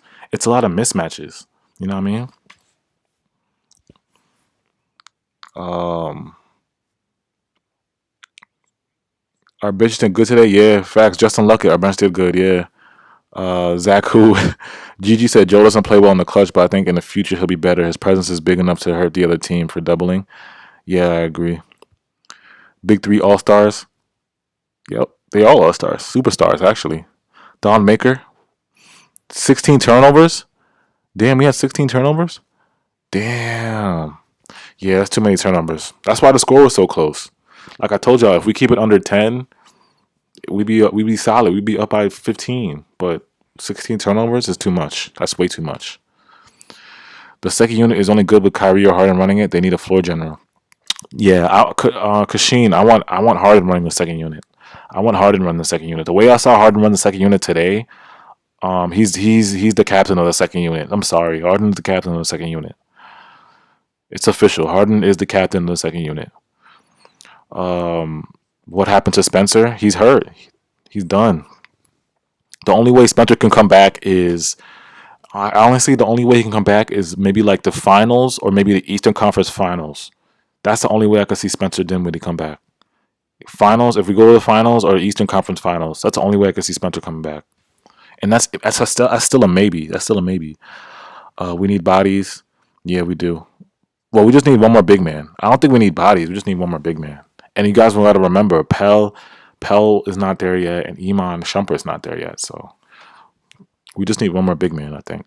You know what I mean? Our bench did good today. Yeah, facts. Justin Luckett, our bench did good. Yeah. Zach, who Gigi said Joe doesn't play well in the clutch, but I think in the future he'll be better. His presence is big enough to hurt the other team for doubling. Yeah, I agree. Big three all stars. Yep, they all all stars, superstars actually. Don Maker, 16 turnovers. Damn, we had 16 turnovers. Damn. Yeah, that's too many turnovers. That's why the score was so close. Like I told y'all, if we keep it under 10, we'd be solid. We'd be up by 15. But 16 turnovers is too much. That's way too much. The second unit is only good with Kyrie or Harden running it. They need a floor general. Yeah, Kashin, I want Harden running the second unit. The way I saw Harden run the second unit today, he's the captain of the second unit. I'm sorry, Harden's the captain of the second unit. It's official. Harden is the captain of the second unit. What happened to Spencer? He's hurt. He's done. The only way Spencer can come back is, I honestly, the only way he can come back is maybe like the finals or maybe the Eastern Conference Finals. That's the only way I could see Spencer Dinwiddie come back. Finals, if we go to the finals or Eastern Conference Finals, that's the only way I could see Spencer coming back. And that's still a maybe. That's still a maybe. We need bodies. Yeah, we do. Well, we just need one more big man. I don't think we need bodies. We just need one more big man. And you guys will got to remember, Pell is not there yet, and Iman Shumpert is not there yet. So we just need one more big man, I think.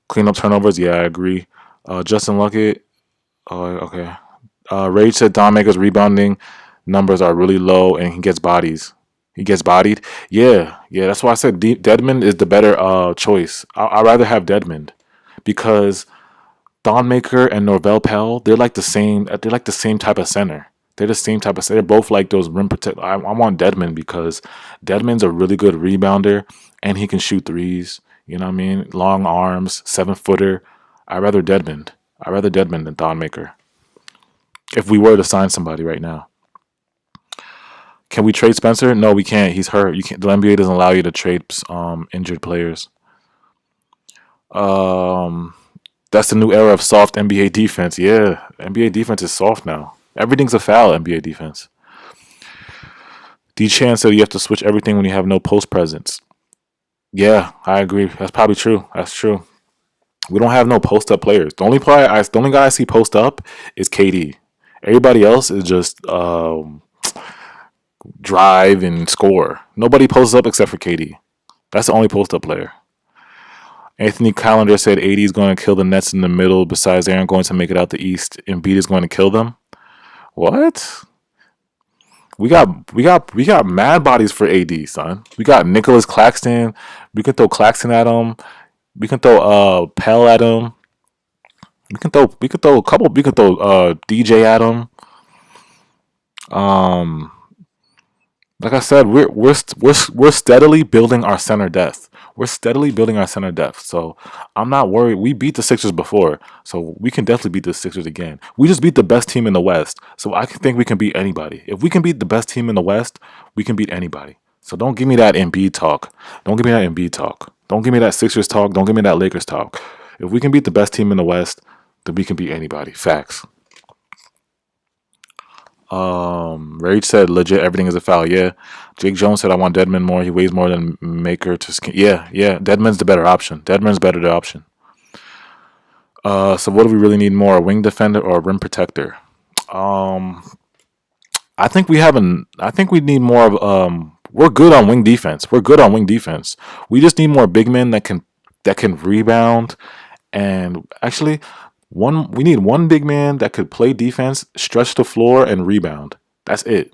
Clean up turnovers. Yeah, I agree. Justin Luckett. Okay. Rage said Don Maker's rebounding numbers are really low, and he gets bodies. He gets bodied. Yeah, yeah. That's why I said Deadman is the better choice. I'd rather have Deadman because Don Maker and Norvell Pell, they're like the same. They're like the same type of center. They're the same type of center. They're both like those rim protect. I want Deadman because Deadman's a really good rebounder and he can shoot threes. You know what I mean? Long arms, 7-footer. I'd rather Deadman. I'd rather Deadman than Don Maker. If we were to sign somebody right now, can we trade Spencer? No, we can't. He's hurt. You can't. The NBA doesn't allow you to trade injured players. Um, that's the new era of soft NBA defense. Yeah, NBA defense is soft now. Everything's a foul. NBA defense. D Chan said you have to switch everything when you have no post presence. Yeah, I agree. That's probably true. That's true. We don't have no post up players. The only guy I see post up is KD. Everybody else is just drive and score. Nobody posts up except for KD. That's the only post up player. Anthony Callender said AD is going to kill the Nets in the middle. Besides, they aren't going to make it out the East. Embiid is going to kill them. What? We got mad bodies for AD, son. We got Nicholas Claxton. We can throw Claxton at him. We can throw Pell at him. We can throw a couple. We can throw DJ at him. Um, like I said, we're steadily building our center depth. We're steadily building our center depth. So I'm not worried. We beat the Sixers before, so we can definitely beat the Sixers again. We just beat the best team in the West, so I think we can beat anybody. If we can beat the best team in the West, we can beat anybody. So don't give me that Embiid talk. Don't give me that Embiid talk. Don't give me that Sixers talk. Don't give me that Lakers talk. If we can beat the best team in the West, then we can beat anybody. Facts. Rage said legit everything is a foul. Yeah. Jake Jones said I want Deadman more. He weighs more than Maker to skin. Yeah, yeah. Deadman's the better option. Deadman's better the option. So what do we really need more? A wing defender or a rim protector? Um, I think we have an. I think we need more of. We're good on wing defense. We're good on wing defense. We just need more big men that can rebound. And actually, we need one big man that could play defense, stretch the floor, and rebound. That's it.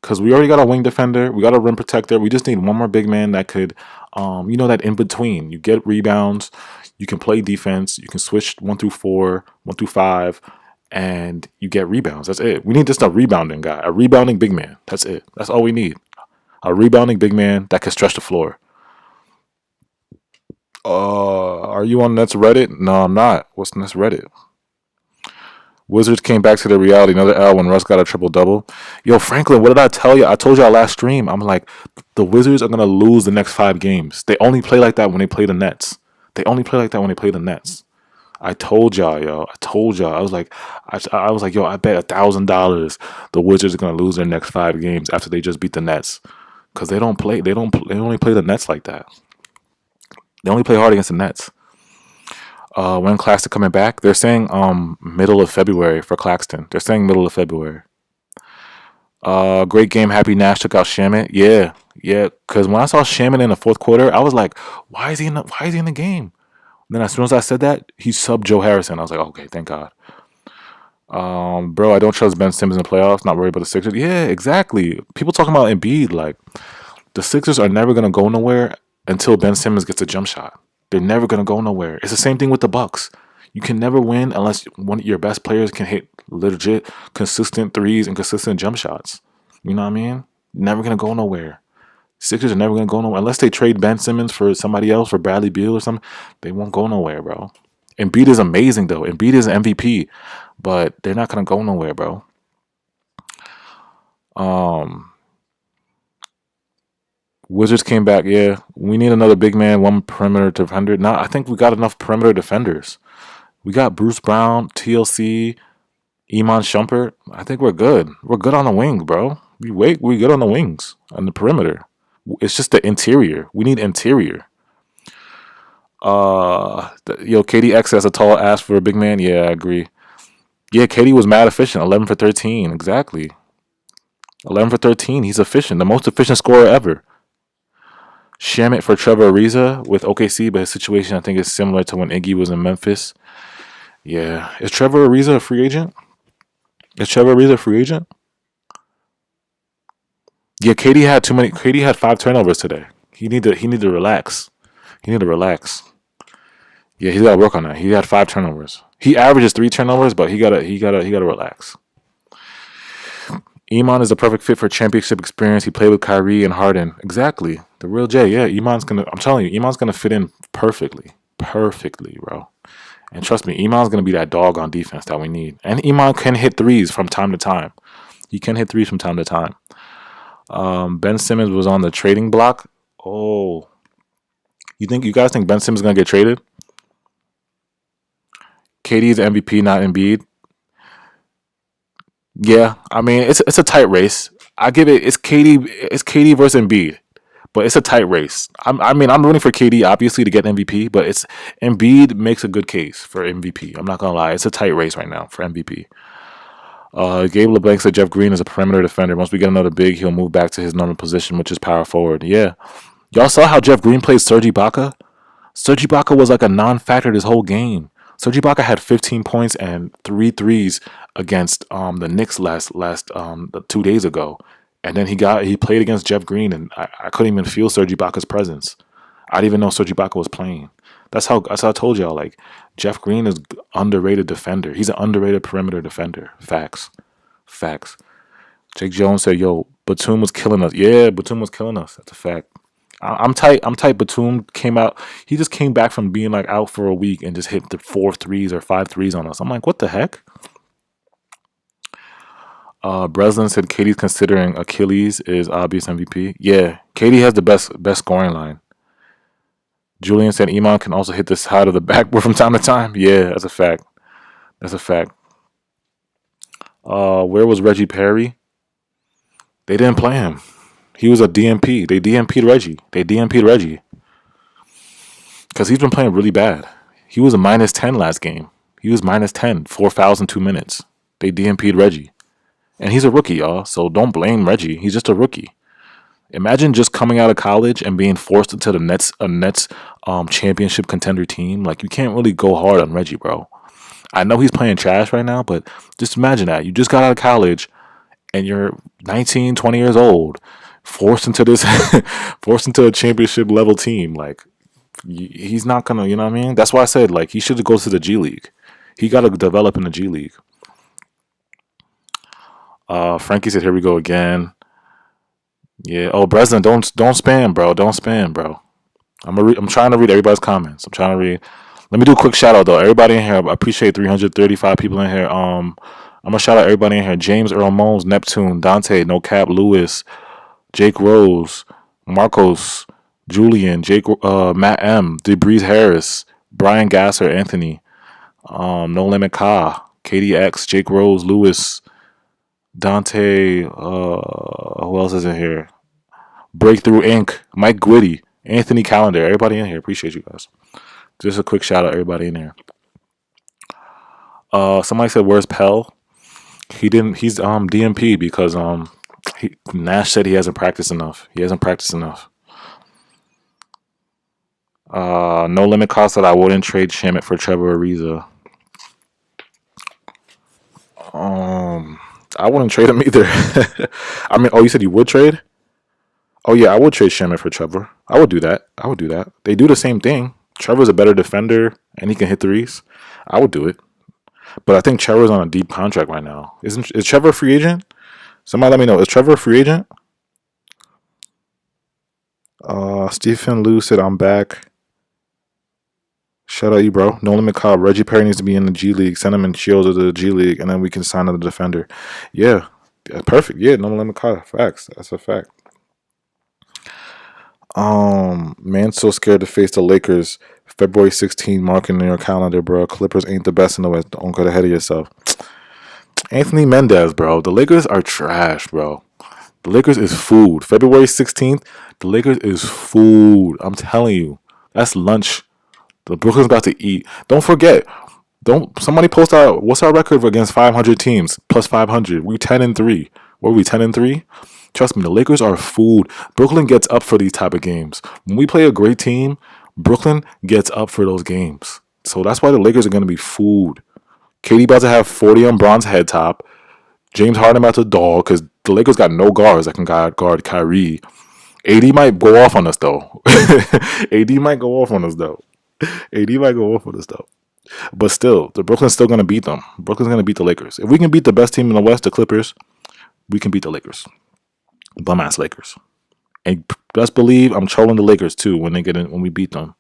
Because we already got a wing defender, we got a rim protector. We just need one more big man that could, that in between. You get rebounds, you can play defense, you can switch 1 through 4, 1 through 5, and you get rebounds. That's it. We need just a rebounding guy, a rebounding big man. That's it. That's all we need. A rebounding big man that can stretch the floor. Are you on Nets Reddit? No, I'm not. What's Nets Reddit? Wizards came back to the reality. Another L when Russ got a triple double. Yo, Franklin, what did I tell you? I told y'all last stream. I'm like, the Wizards are gonna lose the next 5 games. They only play like that when they play the Nets. They only play like that when they play the Nets. I told y'all, yo. I told y'all. I was like, yo, I bet $1,000 the Wizards are gonna lose their next 5 games after they just beat the Nets, because they don't play. They only play the Nets like that. They only play hard against the Nets. When Claxton coming back? They're saying middle of February for Claxton. They're saying middle of February. Great game. Happy Nash took out Shamit. Yeah, yeah. Because when I saw Shamit in the fourth quarter, I was like, why is he in the game? And then as soon as I said that, he subbed Joe Harrison. I was like, okay, thank God. Bro, I don't trust Ben Simmons in the playoffs. Not worried about the Sixers. Yeah, exactly. People talking about Embiid, like the Sixers are never gonna go nowhere until Ben Simmons gets a jump shot. They're never gonna go nowhere. It's the same thing with the Bucks. You can never win unless one of your best players can hit legit, consistent threes and consistent jump shots. You know what I mean? Never gonna go nowhere. Sixers are never gonna go nowhere unless they trade Ben Simmons for somebody else, for Bradley Beal or something. They won't go nowhere, bro. Embiid is amazing though. Embiid is MVP, but they're not gonna go nowhere, bro. Um, Wizards came back. Yeah, we need another big man, one perimeter defender. Now I think we got enough perimeter defenders. We got Bruce Brown, TLC, Iman Shumpert. I think we're good. We're good on the wing, bro. We good on the wings on the perimeter. It's just the interior. We need interior. KDX has a tall ass for a big man. Yeah, I agree. Yeah, KD was mad efficient. 11 for 13. Exactly. 11 for 13. He's efficient. The most efficient scorer ever. Shamit for Trevor Ariza with OKC, but his situation I think is similar to when Iggy was in Memphis. Yeah. Is Trevor Ariza a free agent? Is Trevor Ariza a free agent? Yeah, KD had 5 turnovers today. He need to relax. He need to relax. Yeah, he's got to work on that. He had 5 turnovers. He averages 3 turnovers, but he gotta relax. Iman is the perfect fit for championship experience. He played with Kyrie and Harden. Exactly. The real J. Yeah, I'm telling you, Iman's gonna fit in perfectly. Perfectly, bro. And trust me, Iman's gonna be that dog on defense that we need. And Iman can hit threes from time to time. He can hit threes from time to time. Ben Simmons was on the trading block. Oh. You guys think Ben Simmons is gonna get traded? KD's MVP, not Embiid. Yeah, I mean it's a tight race. I give it. It's KD versus Embiid, but it's a tight race. I'm rooting for KD obviously to get MVP, but it's Embiid makes a good case for MVP. I'm not gonna lie, it's a tight race right now for MVP. Gabe LeBlanc said Jeff Green is a perimeter defender. Once we get another big, he'll move back to his normal position, which is power forward. Yeah, y'all saw how Jeff Green played Serge Ibaka. Serge Ibaka was like a non-factor this whole game. Serge Ibaka had 15 points and three threes against the Knicks last 2 days ago, and then he played against Jeff Green, and I couldn't even feel Serge Ibaka's presence. I didn't even know Serge Ibaka was playing. That's how I told y'all. Like Jeff Green is underrated defender. He's an underrated perimeter defender. Facts, facts. Jake Jones said, "Yo, Batum was killing us." Yeah, Batum was killing us. That's a fact. I'm tight. I'm tight. Batum came out. He just came back from being like out for a week and just hit the 4 threes or 5 threes on us. I'm like, what the heck? Breslin said KD's considering Achilles is obvious MVP. Yeah, KD has the best scoring line. Julian said Iman can also hit the side of the backboard from time to time. Yeah, that's a fact. That's a fact. Where was Reggie Perry? They didn't play him. He was a DMP. They DMP'd Reggie. Because he's been playing really bad. He was a -10 last game. He was -10, 4 fouls in 2 minutes. They DMP'd Reggie. And he's a rookie, y'all. So don't blame Reggie. He's just a rookie. Imagine just coming out of college and being forced into the Nets championship contender team. Like you can't really go hard on Reggie, bro. I know he's playing trash right now, but just imagine that. You just got out of college and you're 19, 20 years old, forced into this forced into a championship level team. Like he's not gonna, you know what I mean? That's why I said like he should go to the G League. He gotta develop in the G League. Frankie said, "Here we go again." Yeah. Oh, Breslin, don't spam, bro. Don't spam, bro. I'm trying to read everybody's comments. I'm trying to read. Let me do a quick shout out though. Everybody in here, I appreciate 335 people in here. I'm gonna shout out everybody in here. James Earl Mones, Neptune, Dante, No Cap, Lewis, Jake Rose, Marcos, Julian, Matt M, DeBreeze Harris, Brian Gasser, Anthony, No Limit Ka, KDX, Jake Rose, Lewis, Dante, who else is in here? Breakthrough Inc., Mike Gwitty, Anthony Calendar, everybody in here. Appreciate you guys. Just a quick shout out, everybody in here. Somebody said, "Where's Pell?" He didn't. He's DMP because Nash said he hasn't practiced enough. No Limit cost that I wouldn't trade Shamit for Trevor Ariza. I wouldn't trade him either. I mean, oh, you said you would trade? Oh yeah, I would trade Shamit for Trevor. I would do that. They do the same thing. Trevor's a better defender and he can hit threes. I would do it. But I think Trevor's on a deep contract right now. Is Trevor a free agent? Somebody let me know. Is Trevor a free agent? Stephen Lou said I'm back. Shout out you, bro. No Limit Call. Reggie Perry needs to be in the G League. Send him in Shields to the G League, and then we can sign another defender. Yeah. Yeah, perfect. Yeah, no limit cut. Facts. That's a fact. Man, so scared to face the Lakers. February 16th, marking in your calendar, bro. Clippers ain't the best in the West. Don't get ahead of yourself. Anthony Mendez, bro. The Lakers are trash, bro. The Lakers is food. February 16th, the Lakers is food. I'm telling you. That's lunch. The Brooklyn's about to eat. Don't forget. Don't somebody post our what's our record against 500 teams plus 500? We 10-3. What are we 10-3? Trust me, the Lakers are food. Brooklyn gets up for these type of games. When we play a great team, Brooklyn gets up for those games. So that's why the Lakers are going to be food. KD about to have 40 on bronze head top. James Harden about to dog because the Lakers got no guards that can guard Kyrie. AD might go off on us though. AD might go off on us though. AD might go off on us though. But still, the Brooklyn's still gonna beat them. Brooklyn's gonna beat the Lakers. If we can beat the best team in the West, the Clippers, we can beat the Lakers. Bum ass Lakers. And best believe I'm trolling the Lakers too when they get in when we beat them.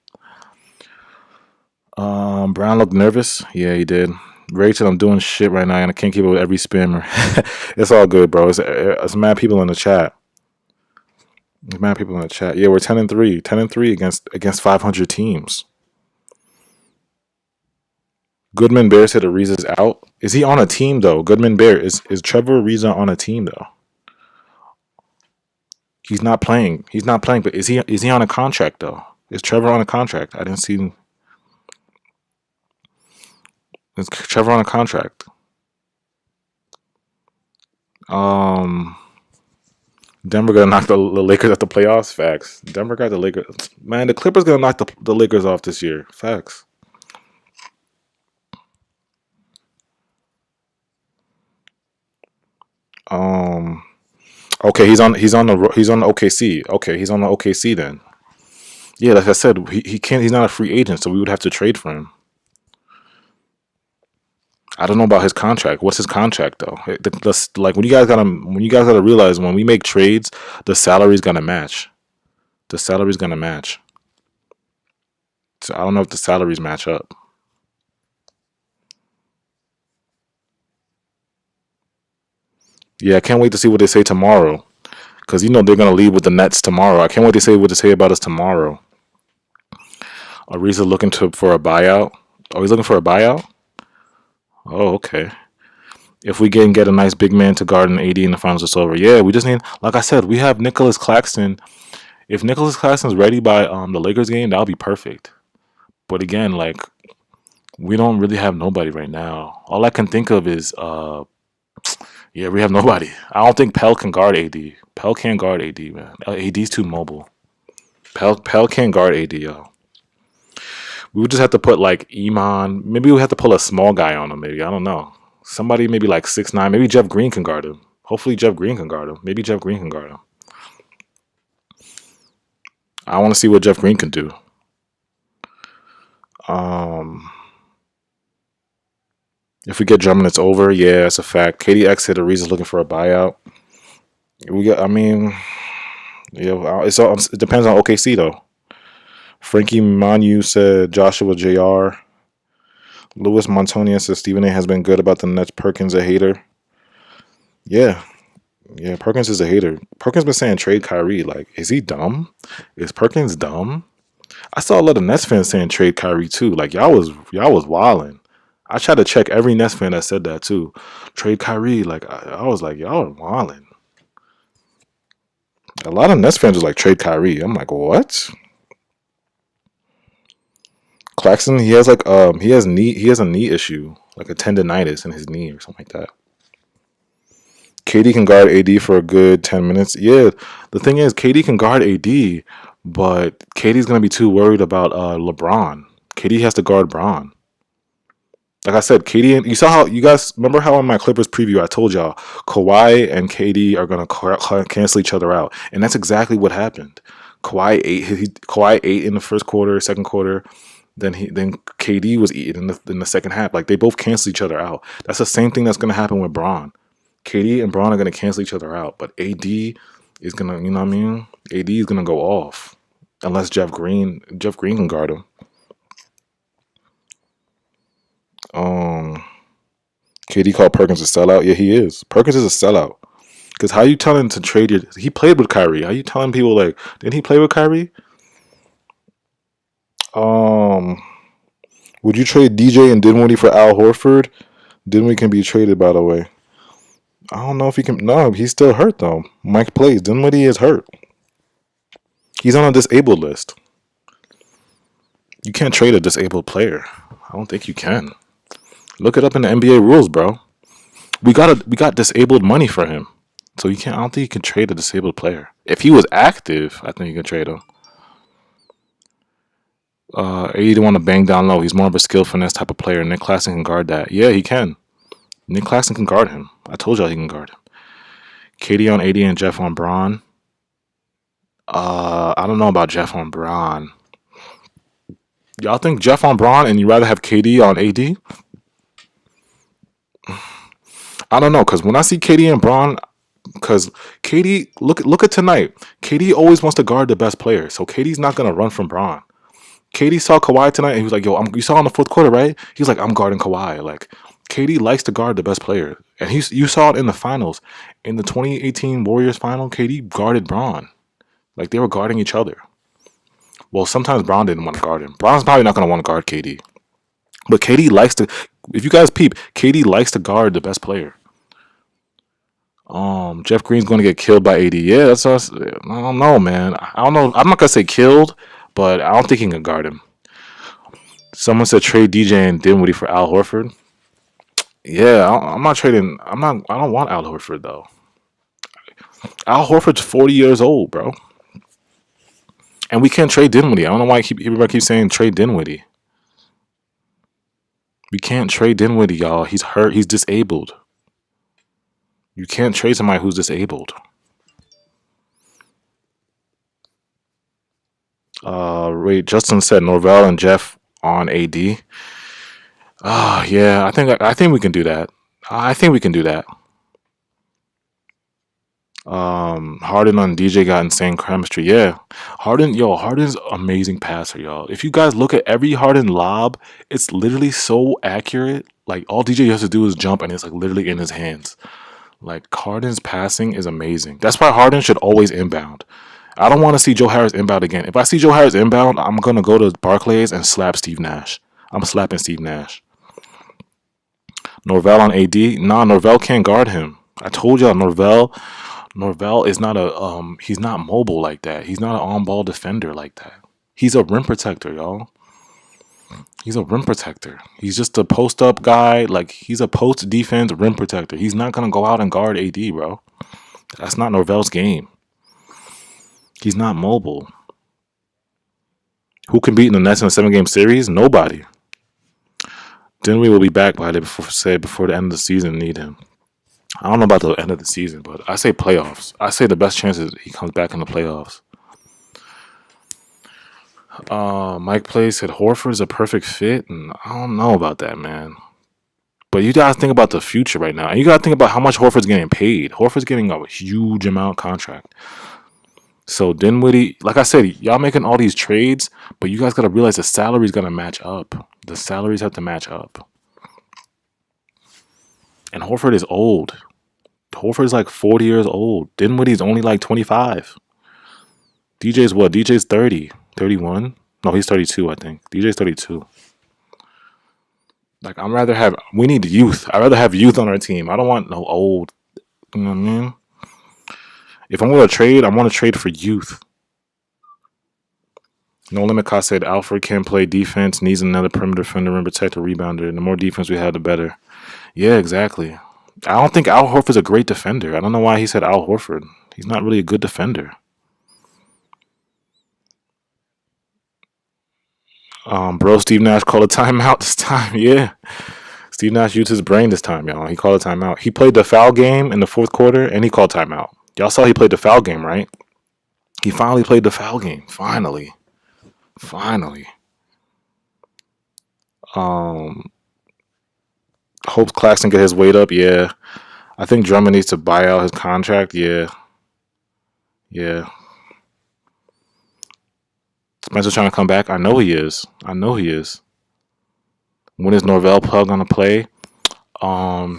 Brown looked nervous. Yeah, he did. Rachel, I'm doing shit right now, and I can't keep up with every spammer. It's all good, bro. It's mad people in the chat. There's mad people in the chat. Yeah, we're 10-3. 10-3 against 500 teams. Goodman Bear said Ariza's out. Is he on a team though? Goodman Bear is Trevor Ariza on a team though? He's not playing. He's not playing. But is he on a contract though? Is Trevor on a contract? I didn't see. Is Trevor on a contract? Denver gonna knock the Lakers at the playoffs. Facts. Denver got the Lakers. Man, the Clippers gonna knock the Lakers off this year. Facts. Okay, he's on the OKC. Okay, he's on the OKC then. Yeah, like I said, he can't. He's not a free agent, so we would have to trade for him. I don't know about his contract. What's his contract though? Like when you guys gotta realize when we make trades, the salary's gonna match. The salary's gonna match. So I don't know if the salaries match up. Yeah, I can't wait to see what they say tomorrow. Cause you know they're gonna leave with the Nets tomorrow. I can't wait to see what they say about us tomorrow. Ariza looking for a buyout. Oh, he's looking for a buyout. Oh, okay. If we can get a nice big man to guard an AD in the finals, it's over. Yeah, we just need, like I said, we have Nicholas Claxton. If Nicholas Claxton's ready by the Lakers game, that'll be perfect. But again, like we don't really have nobody right now. All I can think of is yeah, we have nobody. I don't think Pell can guard AD. Pell can't guard AD, man. AD's too mobile. Pell can't guard AD, yo. We would just have to put like Iman. Maybe we have to pull a small guy on him. Maybe I don't know. Somebody maybe like 6'9". Maybe Jeff Green can guard him. Hopefully Jeff Green can guard him. Maybe Jeff Green can guard him. I want to see what Jeff Green can do. If we get Drummond, it's over. Yeah, it's a fact. KDX hit a reason looking for a buyout. We got. I mean, yeah. It depends on OKC though. Frankie Manu said Joshua Jr. Louis Montonian says Stephen A has been good about the Nets. Perkins a hater. Yeah. Yeah, Perkins is a hater. Perkins been saying trade Kyrie. Like, is he dumb? Is Perkins dumb? I saw a lot of Nets fans saying trade Kyrie too. Like y'all was wilding. I tried to check every Nets fan that said that too. Trade Kyrie. Like I was like, y'all are wilding. A lot of Nets fans was like trade Kyrie. I'm like, what? Claxton, he has like he has a knee issue, like a tendonitis in his knee or something like that. KD can guard AD for a good 10 minutes. Yeah, the thing is, KD can guard AD, but KD's gonna be too worried about LeBron. KD has to guard Bron. Like I said, KD and you saw how you guys remember how in my Clippers preview I told y'all Kawhi and KD are gonna cancel each other out, and that's exactly what happened. Kawhi ate in the first quarter, second quarter. Then KD was eating in the second half. Like they both cancel each other out. That's the same thing that's gonna happen with Bron. KD and Bron are gonna cancel each other out, but AD is gonna, you know what I mean? AD is gonna go off unless Jeff Green can guard him. KD called Perkins a sellout. Yeah, he is. Perkins is a sellout. Because how you telling to trade your? He played with Kyrie. How you telling people like? Didn't he play with Kyrie? Um, would you trade DJ and Dinwiddie for Al Horford? Dinwiddie can be traded, by the way. I don't know if he can. No, he's still hurt though. Mike plays. Dinwiddie is hurt. He's on a disabled list. You can't trade a disabled player. I don't think you can. Look it up in the NBA rules, bro. We got disabled money for him. So you can't I don't think you can trade a disabled player. If he was active, I think you can trade him. 80 want to bang down low. He's more of a skill finesse type of player. Nick Claxton can guard that. Yeah, he can. Nick Claxton can guard him. I told y'all he can guard him. KD on 80 and Jeff on Braun. I don't know about Jeff on Braun. Y'all think Jeff on Braun and you rather have KD on AD? I don't know, because when I see KD and Braun, because KD, look at tonight. KD always wants to guard the best player, so KD's not gonna run from Braun. KD saw Kawhi tonight, and he was like, "Yo, you saw in the fourth quarter, right?" He's like, "I'm guarding Kawhi." Like, KD likes to guard the best player, and you saw it in the finals, in the 2018 Warriors final. KD guarded Braun, like they were guarding each other. Well, sometimes Braun didn't want to guard him. Braun's probably not gonna want to guard KD, but KD likes to. If you guys peep, KD likes to guard the best player. Jeff Green's going to get killed by AD. Yeah, that's us. I don't know, man. I don't know. I'm not gonna say killed, but I don't think he can guard him. Someone said trade DJ and Dinwiddie for Al Horford. Yeah, I'm not trading. I'm not. I don't want Al Horford though. Al Horford's 40 years old, bro, and we can't trade Dinwiddie. I don't know why everybody keeps saying trade Dinwiddie. We can't trade Dinwiddie, y'all. He's hurt. He's disabled. You can't trade somebody who's disabled. Wait, Justin said Norvell and Jeff on AD. Yeah, I think we can do that. I think we can do that. Harden on DJ got insane chemistry. Yeah, Harden's amazing passer, y'all. If you guys look at every Harden lob, it's literally so accurate. Like all DJ has to do is jump, and it's like literally in his hands. Like Harden's passing is amazing. That's why Harden should always inbound. I don't want to see Joe Harris inbound again. If I see Joe Harris inbound, I'm gonna go to Barclays and slap Steve Nash. I'm slapping Steve Nash. Norvell on AD. Nah, Norvell can't guard him. I told y'all Norvell is not he's not mobile like that. He's not an on-ball defender like that. He's a rim protector, y'all. He's a rim protector. He's just a post-up guy. Like, he's a post-defense rim protector. He's not going to go out and guard AD, bro. That's not Norvell's game. He's not mobile. Who can beat the Nets in a 7-game series? Nobody. Dinwiddie will be back before the end of the season. Need him. I don't know about the end of the season, but I say playoffs. I say the best chance is he comes back in the playoffs. Mike Play said Horford's a perfect fit, and I don't know about that, man. But you gotta think about the future right now, and you gotta think about how much Horford's getting paid. Horford's getting a huge amount contract. So Dinwiddie, like I said, y'all making all these trades, but you guys gotta realize the salary's gonna match up. The salaries have to match up. And Horford is old. Horford's like 40 years old. Dinwiddie's only like 25. DJ's what? DJ's 30. 31? No, he's 32, I think. DJ's 32. Like, we need youth. I'd rather have youth on our team. I don't want no old. You know what I mean? If I'm going to trade, I want to trade for youth. No Limit Cost said Alfred can play defense, needs another perimeter defender, rim protector, rebounder. And the more defense we have, the better. Yeah, exactly. I don't think Al Horford's a great defender. I don't know why he said Al Horford. He's not really a good defender. Bro, Steve Nash called a timeout this time. Yeah. Steve Nash used his brain this time, y'all. He called a timeout. He played the foul game in the fourth quarter, and he called timeout. Y'all saw he played the foul game, right? He finally played the foul game. Finally. Hope Claxton get his weight up. Yeah. I think Drummond needs to buy out his contract. Yeah. Spencer's trying to come back. I know he is. When is Norvell Pug gonna play?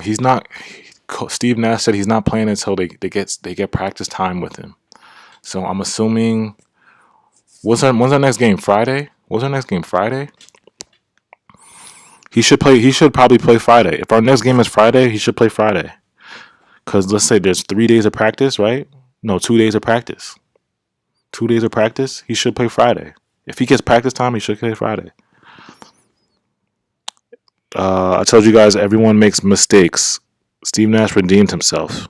He's not. Steve Nash said he's not playing until they get practice time with him. So I'm assuming when's our next game? Friday? What's our next game? Friday? He should play. He should probably play Friday. If our next game is Friday, he should play Friday. Cause let's say there's 3 days of practice, right? No, 2 days of practice. 2 days of practice. He should play Friday. If he gets practice time, he should play Friday. I told you guys everyone makes mistakes. Steve Nash redeemed himself.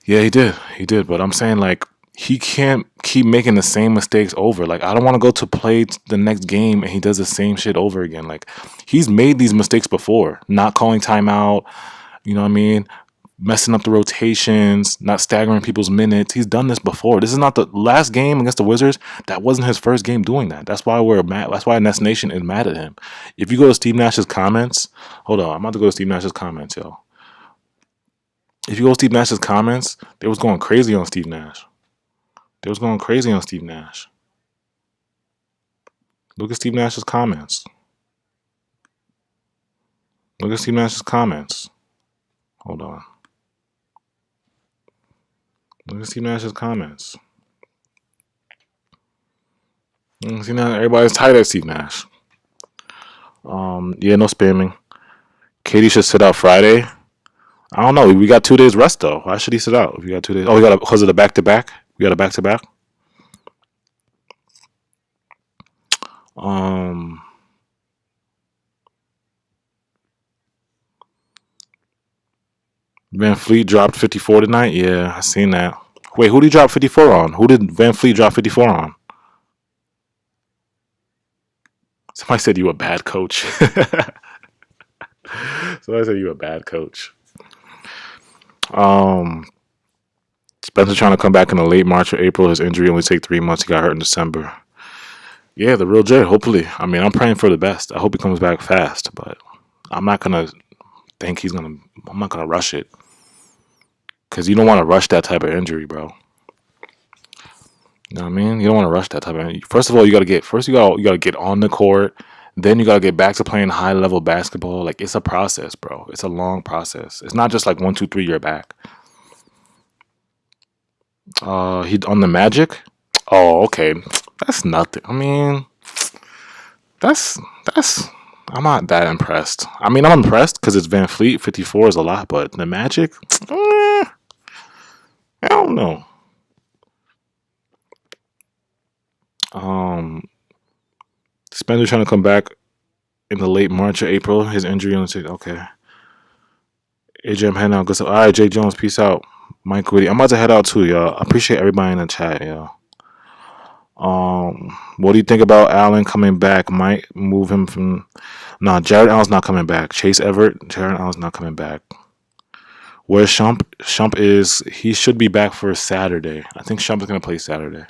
Yeah, he did. He did. But I'm saying like he can't keep making the same mistakes over. Like I don't want to go to play the next game and he does the same shit over again. Like he's made these mistakes before. Not calling timeout. You know what I mean? Messing up the rotations, not staggering people's minutes. He's done this before. This is not the last game against the Wizards. That wasn't his first game doing that. That's why we're mad. That's why Nets Nation is mad at him. If you go to Steve Nash's comments, hold on, I'm about to go to Steve Nash's comments, yo. If you go to Steve Nash's comments, they was going crazy on Steve Nash. They was going crazy on Steve Nash. Look at Steve Nash's comments. Look at Steve Nash's comments. Hold on. Look at Steve Nash's comments. See now, everybody's tight at Steve Nash. Yeah, no spamming. Katie should sit out Friday. I don't know. We got 2 days rest though. Why should he sit out? If we got 2 days. Oh, we got because of the back to back. We got a back to back. VanVleet dropped 54 tonight. Yeah, I seen that. Wait, who did he drop 54 on? Who did VanVleet drop 54 on? Somebody said you a bad coach. Somebody said you a bad coach. Spencer trying to come back in the late March or April. His injury only take 3 months. He got hurt in December. Yeah, the real J. Hopefully. I mean, I'm praying for the best. I hope he comes back fast, but I'm not gonna think he's gonna. I'm not gonna rush it because you don't want to rush that type of injury, bro. You know what I mean? You don't want to rush that type of injury. First of all, you gotta get on the court. Then you gotta get back to playing high level basketball. Like it's a process, bro. It's a long process. It's not just like 1, 2, 3, you're back. He on the Magic. Oh, okay. That's nothing. I mean, that's. I'm not that impressed. I mean, I'm impressed because it's VanVleet. 54 is a lot, but the Magic, I don't know. Spencer trying to come back in the late March or April. His injury on the okay. AJ, I'm heading out. Good stuff. All right, Jay Jones, peace out. Mike Whitty, I'm about to head out too, y'all. I appreciate everybody in the chat, y'all. What do you think about Allen coming back? Might move him from. Nah, Jared Allen's not coming back. Chase Everett, Jared Allen's not coming back. Where's Shump? Shump is. He should be back for Saturday. I think Shump is gonna play Saturday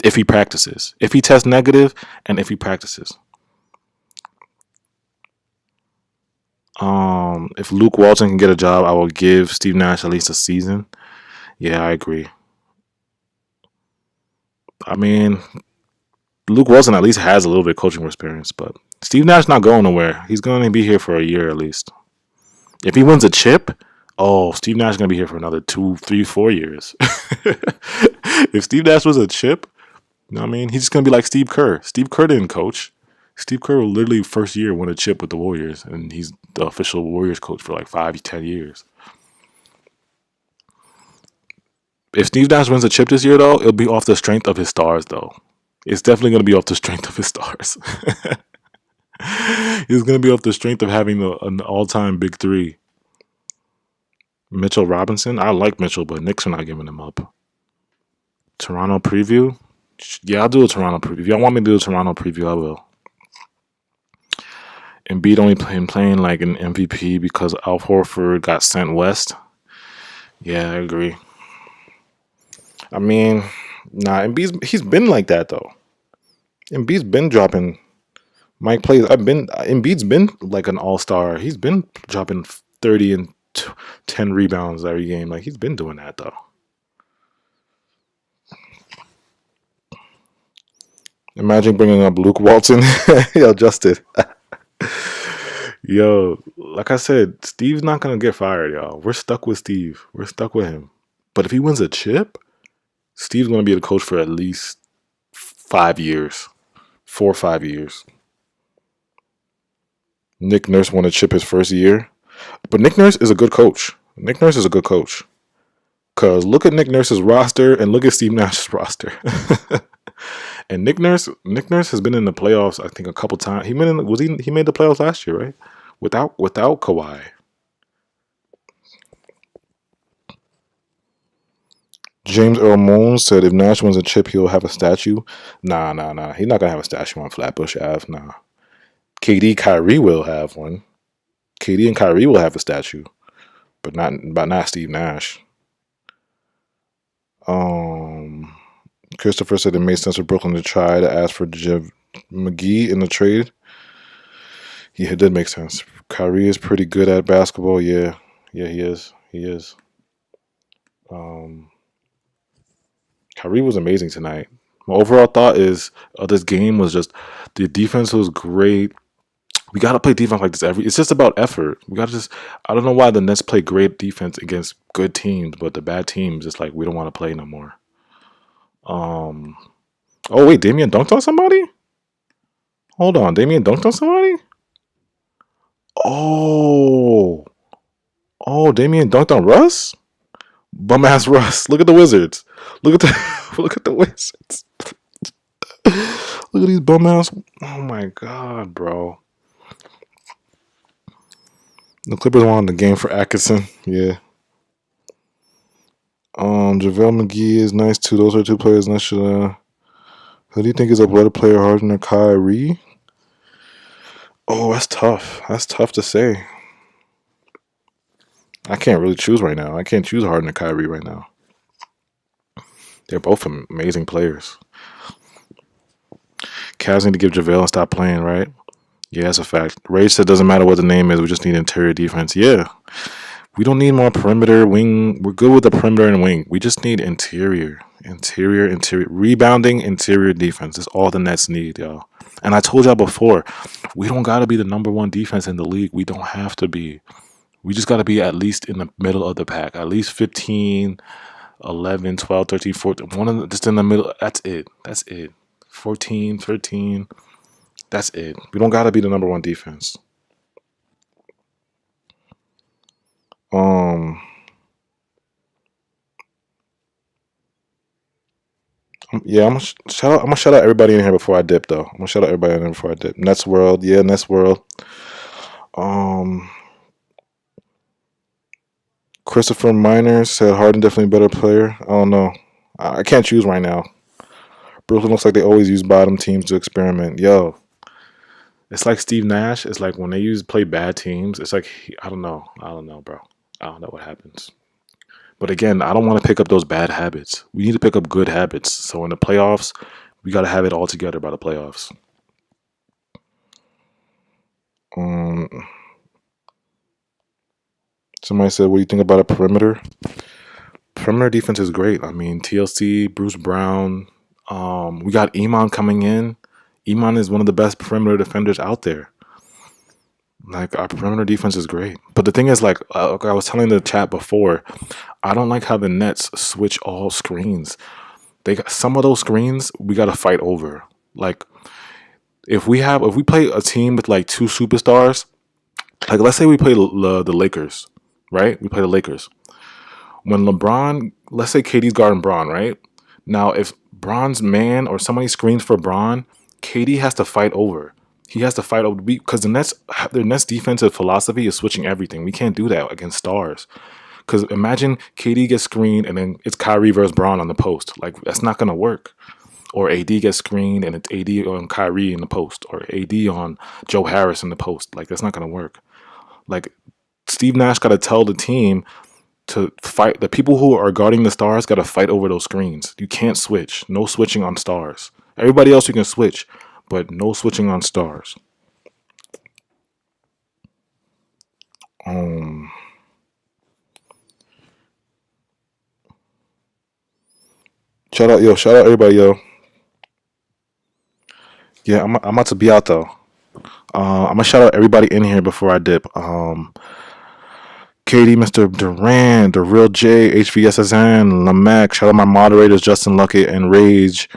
if he practices. If he tests negative, and if he practices. If Luke Walton can get a job, I will give Steve Nash at least a season. Yeah, I agree. I mean, Luke Walton at least has a little bit of coaching experience, but Steve Nash not going nowhere. He's going to be here for a year at least. If he wins a chip, oh, Steve Nash is going to be here for another 2, 3, 4 years. If Steve Nash was a chip, you know what I mean? He's just going to be like Steve Kerr. Steve Kerr didn't coach. Steve Kerr literally first year won a chip with the Warriors, and he's the official Warriors coach for like 5, 10 years. If Steve Nash wins a chip this year, though, it'll be off the strength of his stars, though. It's definitely going to be off the strength of his stars. It's going to be off the strength of having an all-time big three. Mitchell Robinson? I like Mitchell, but Knicks are not giving him up. Toronto preview? Yeah, I'll do a Toronto preview. If y'all want me to do a Toronto preview, I will. Embiid only playing like an MVP because Al Horford got sent west. Yeah, I agree. I mean, nah, he's been like that though. Embiid's been dropping. Mike plays. Embiid's been like an all-star. He's been dropping 30 and 10 rebounds every game. Like he's been doing that though. Imagine bringing up Luke Walton. Yo, Justin. Yo, like I said, Steve's not gonna get fired, y'all. We're stuck with Steve. We're stuck with him. But if he wins a chip, Steve's gonna be the coach for at least 5 years, 4 or 5 years. Nick Nurse won a chip his first year, but Nick Nurse is a good coach. Nick Nurse is a good coach. Cause look at Nick Nurse's roster and look at Steve Nash's roster. And Nick Nurse has been in the playoffs. I think a couple times. He made the playoffs last year, right? Without Kawhi. James Earl Moon said if Nash wins a chip, he'll have a statue. Nah. He's not gonna have a statue on Flatbush Ave. Nah. KD, Kyrie will have one. KD and Kyrie will have a statue, but not Steve Nash. Christopher said it made sense for Brooklyn to try to ask for Jeff McGee in the trade. Yeah, it did make sense. Kyrie is pretty good at basketball. Yeah, he is. Kyrie was amazing tonight. My overall thought is this game was just the defense was great. We gotta play defense like this it's just about effort. I don't know why the Nets play great defense against good teams, but the bad teams, it's like we don't want to play no more. Oh wait, Damian dunked on somebody? Hold on, Damian dunked on somebody? Oh, Damian dunked on Russ? Bum ass Russ. Look at the Wizards. Look at the Wizards. Look at these bum ass. Oh my god, bro. The Clippers won the game for Atkinson. Yeah. JaVale McGee is nice too. Those are two players. Who do you think is a better player, Harden or Kyrie? Oh, that's tough. That's tough to say. I can't really choose right now. I can't choose Harden or Kyrie right now. They're both amazing players. Cavs need to give JaVale and stop playing, right? Yeah, that's a fact. Rage said doesn't matter what the name is. We just need interior defense. Yeah. We don't need more perimeter, wing. We're good with the perimeter and wing. We just need interior. Rebounding, interior defense. That's all the Nets need, y'all. And I told y'all before, we don't got to be the number one defense in the league. We don't have to be. We just got to be at least in the middle of the pack. At least 15, 11, 12, 13, 14. Just in the middle. That's it. 14, 13. That's it. We don't got to be the number one defense. Yeah, I'm gonna shout out everybody in here before I dip, though. I'm gonna shout out everybody in here before I dip. Nets World, yeah, Nets World. Christopher Miner said Harden definitely a better player. I don't know. I can't choose right now. Brooklyn looks like they always use bottom teams to experiment. Yo, it's like Steve Nash. It's like when they play bad teams. It's like I don't know, bro. I don't know what happens. But again, I don't want to pick up those bad habits. We need to pick up good habits. So in the playoffs, we got to have it all together by the playoffs. Somebody said, what do you think about a perimeter? Perimeter defense is great. I mean, TLC, Bruce Brown. We got Iman coming in. Iman is one of the best perimeter defenders out there. Like, our perimeter defense is great. But the thing is, like I was telling the chat before, I don't like how the Nets switch all screens. Some of those screens we got to fight over. Like, if we play a team with like two superstars, like let's say we play the Lakers, right? We play the Lakers. When LeBron, let's say KD's guarding Bron, right? Now, if Bron's man or somebody screens for Bron, KD has to fight over. He has to fight over because their Nets defensive philosophy is switching everything. We can't do that against stars. Because imagine KD gets screened and then it's Kyrie versus Bron on the post. Like, that's not going to work. Or AD gets screened and it's AD on Kyrie in the post. Or AD on Joe Harris in the post. Like, that's not going to work. Like, Steve Nash got to tell the team to fight. The people who are guarding the stars got to fight over those screens. You can't switch. No switching on stars. Everybody else you can switch, but no switching on stars. Shout out everybody, yo. Yeah, I'm about to be out though. I'm gonna shout out everybody in here before I dip. Katie, Mr. Durant, The Real J, HVSSN, Lamac. Shout out my moderators, Justin Luckett and Rage.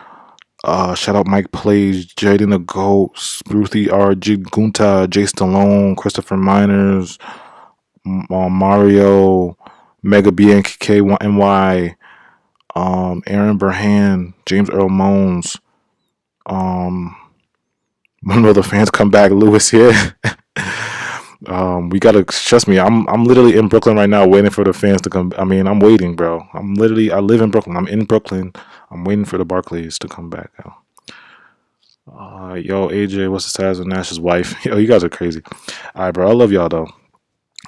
Shout out Mike Plays, Jaden the Goat, Ruthie RG Gunta, Jay Stallone, Christopher Miners, Mario, Mega BNK1NY, Aaron Burhan, James Earl Mones, um, one of the fans come back, Lewis here. We gotta trust me. I'm literally in Brooklyn right now, waiting for the fans to come. I mean, I'm waiting, bro. I live in Brooklyn. I'm in Brooklyn. I'm waiting for the Barclays to come back. Yo, AJ, what's the status of Nash's wife? Yo, you guys are crazy. All right, bro. I love y'all though.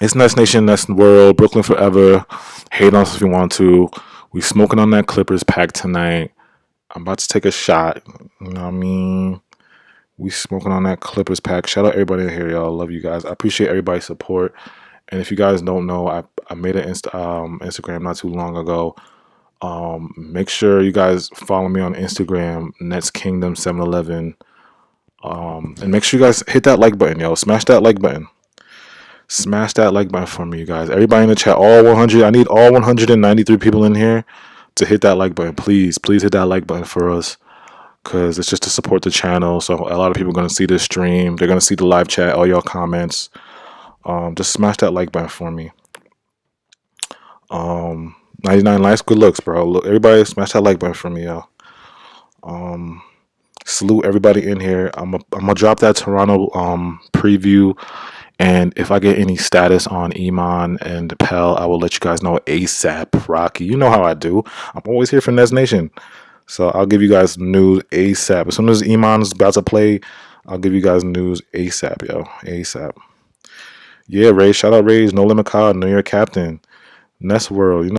It's Nets Nation, Nets World, Brooklyn forever. Hate on us if you want to. We smoking on that Clippers pack tonight. I'm about to take a shot. You know what I mean? We smoking on that Clippers pack. Shout out everybody in here, y'all. Love you guys. I appreciate everybody's support. And if you guys don't know, I made an Instagram not too long ago. Make sure you guys follow me on Instagram, Nets Kingdom 711. And make sure you guys hit that like button, yo. Smash that like button. Smash that like button for me, you guys. Everybody in the chat, all 100. I need all 193 people in here to hit that like button. Please hit that like button for us. Because it's just to support the channel. So a lot of people are going to see this stream. They're going to see the live chat, all y'all comments. Just smash that like button for me. 99 likes, good looks, bro. Look, everybody smash that like button for me, y'all. Salute everybody in here. I'm gonna drop that Toronto preview. And if I get any status on Iman and Pell, I will let you guys know ASAP. Rocky, you know how I do. I'm always here for Nets Nation. So I'll give you guys news ASAP. As soon as Iman's about to play, I'll give you guys news ASAP, yo. ASAP. Yeah, Ray. Shout out Ray's No Limit Cod, New York Captain. Nest World. You know.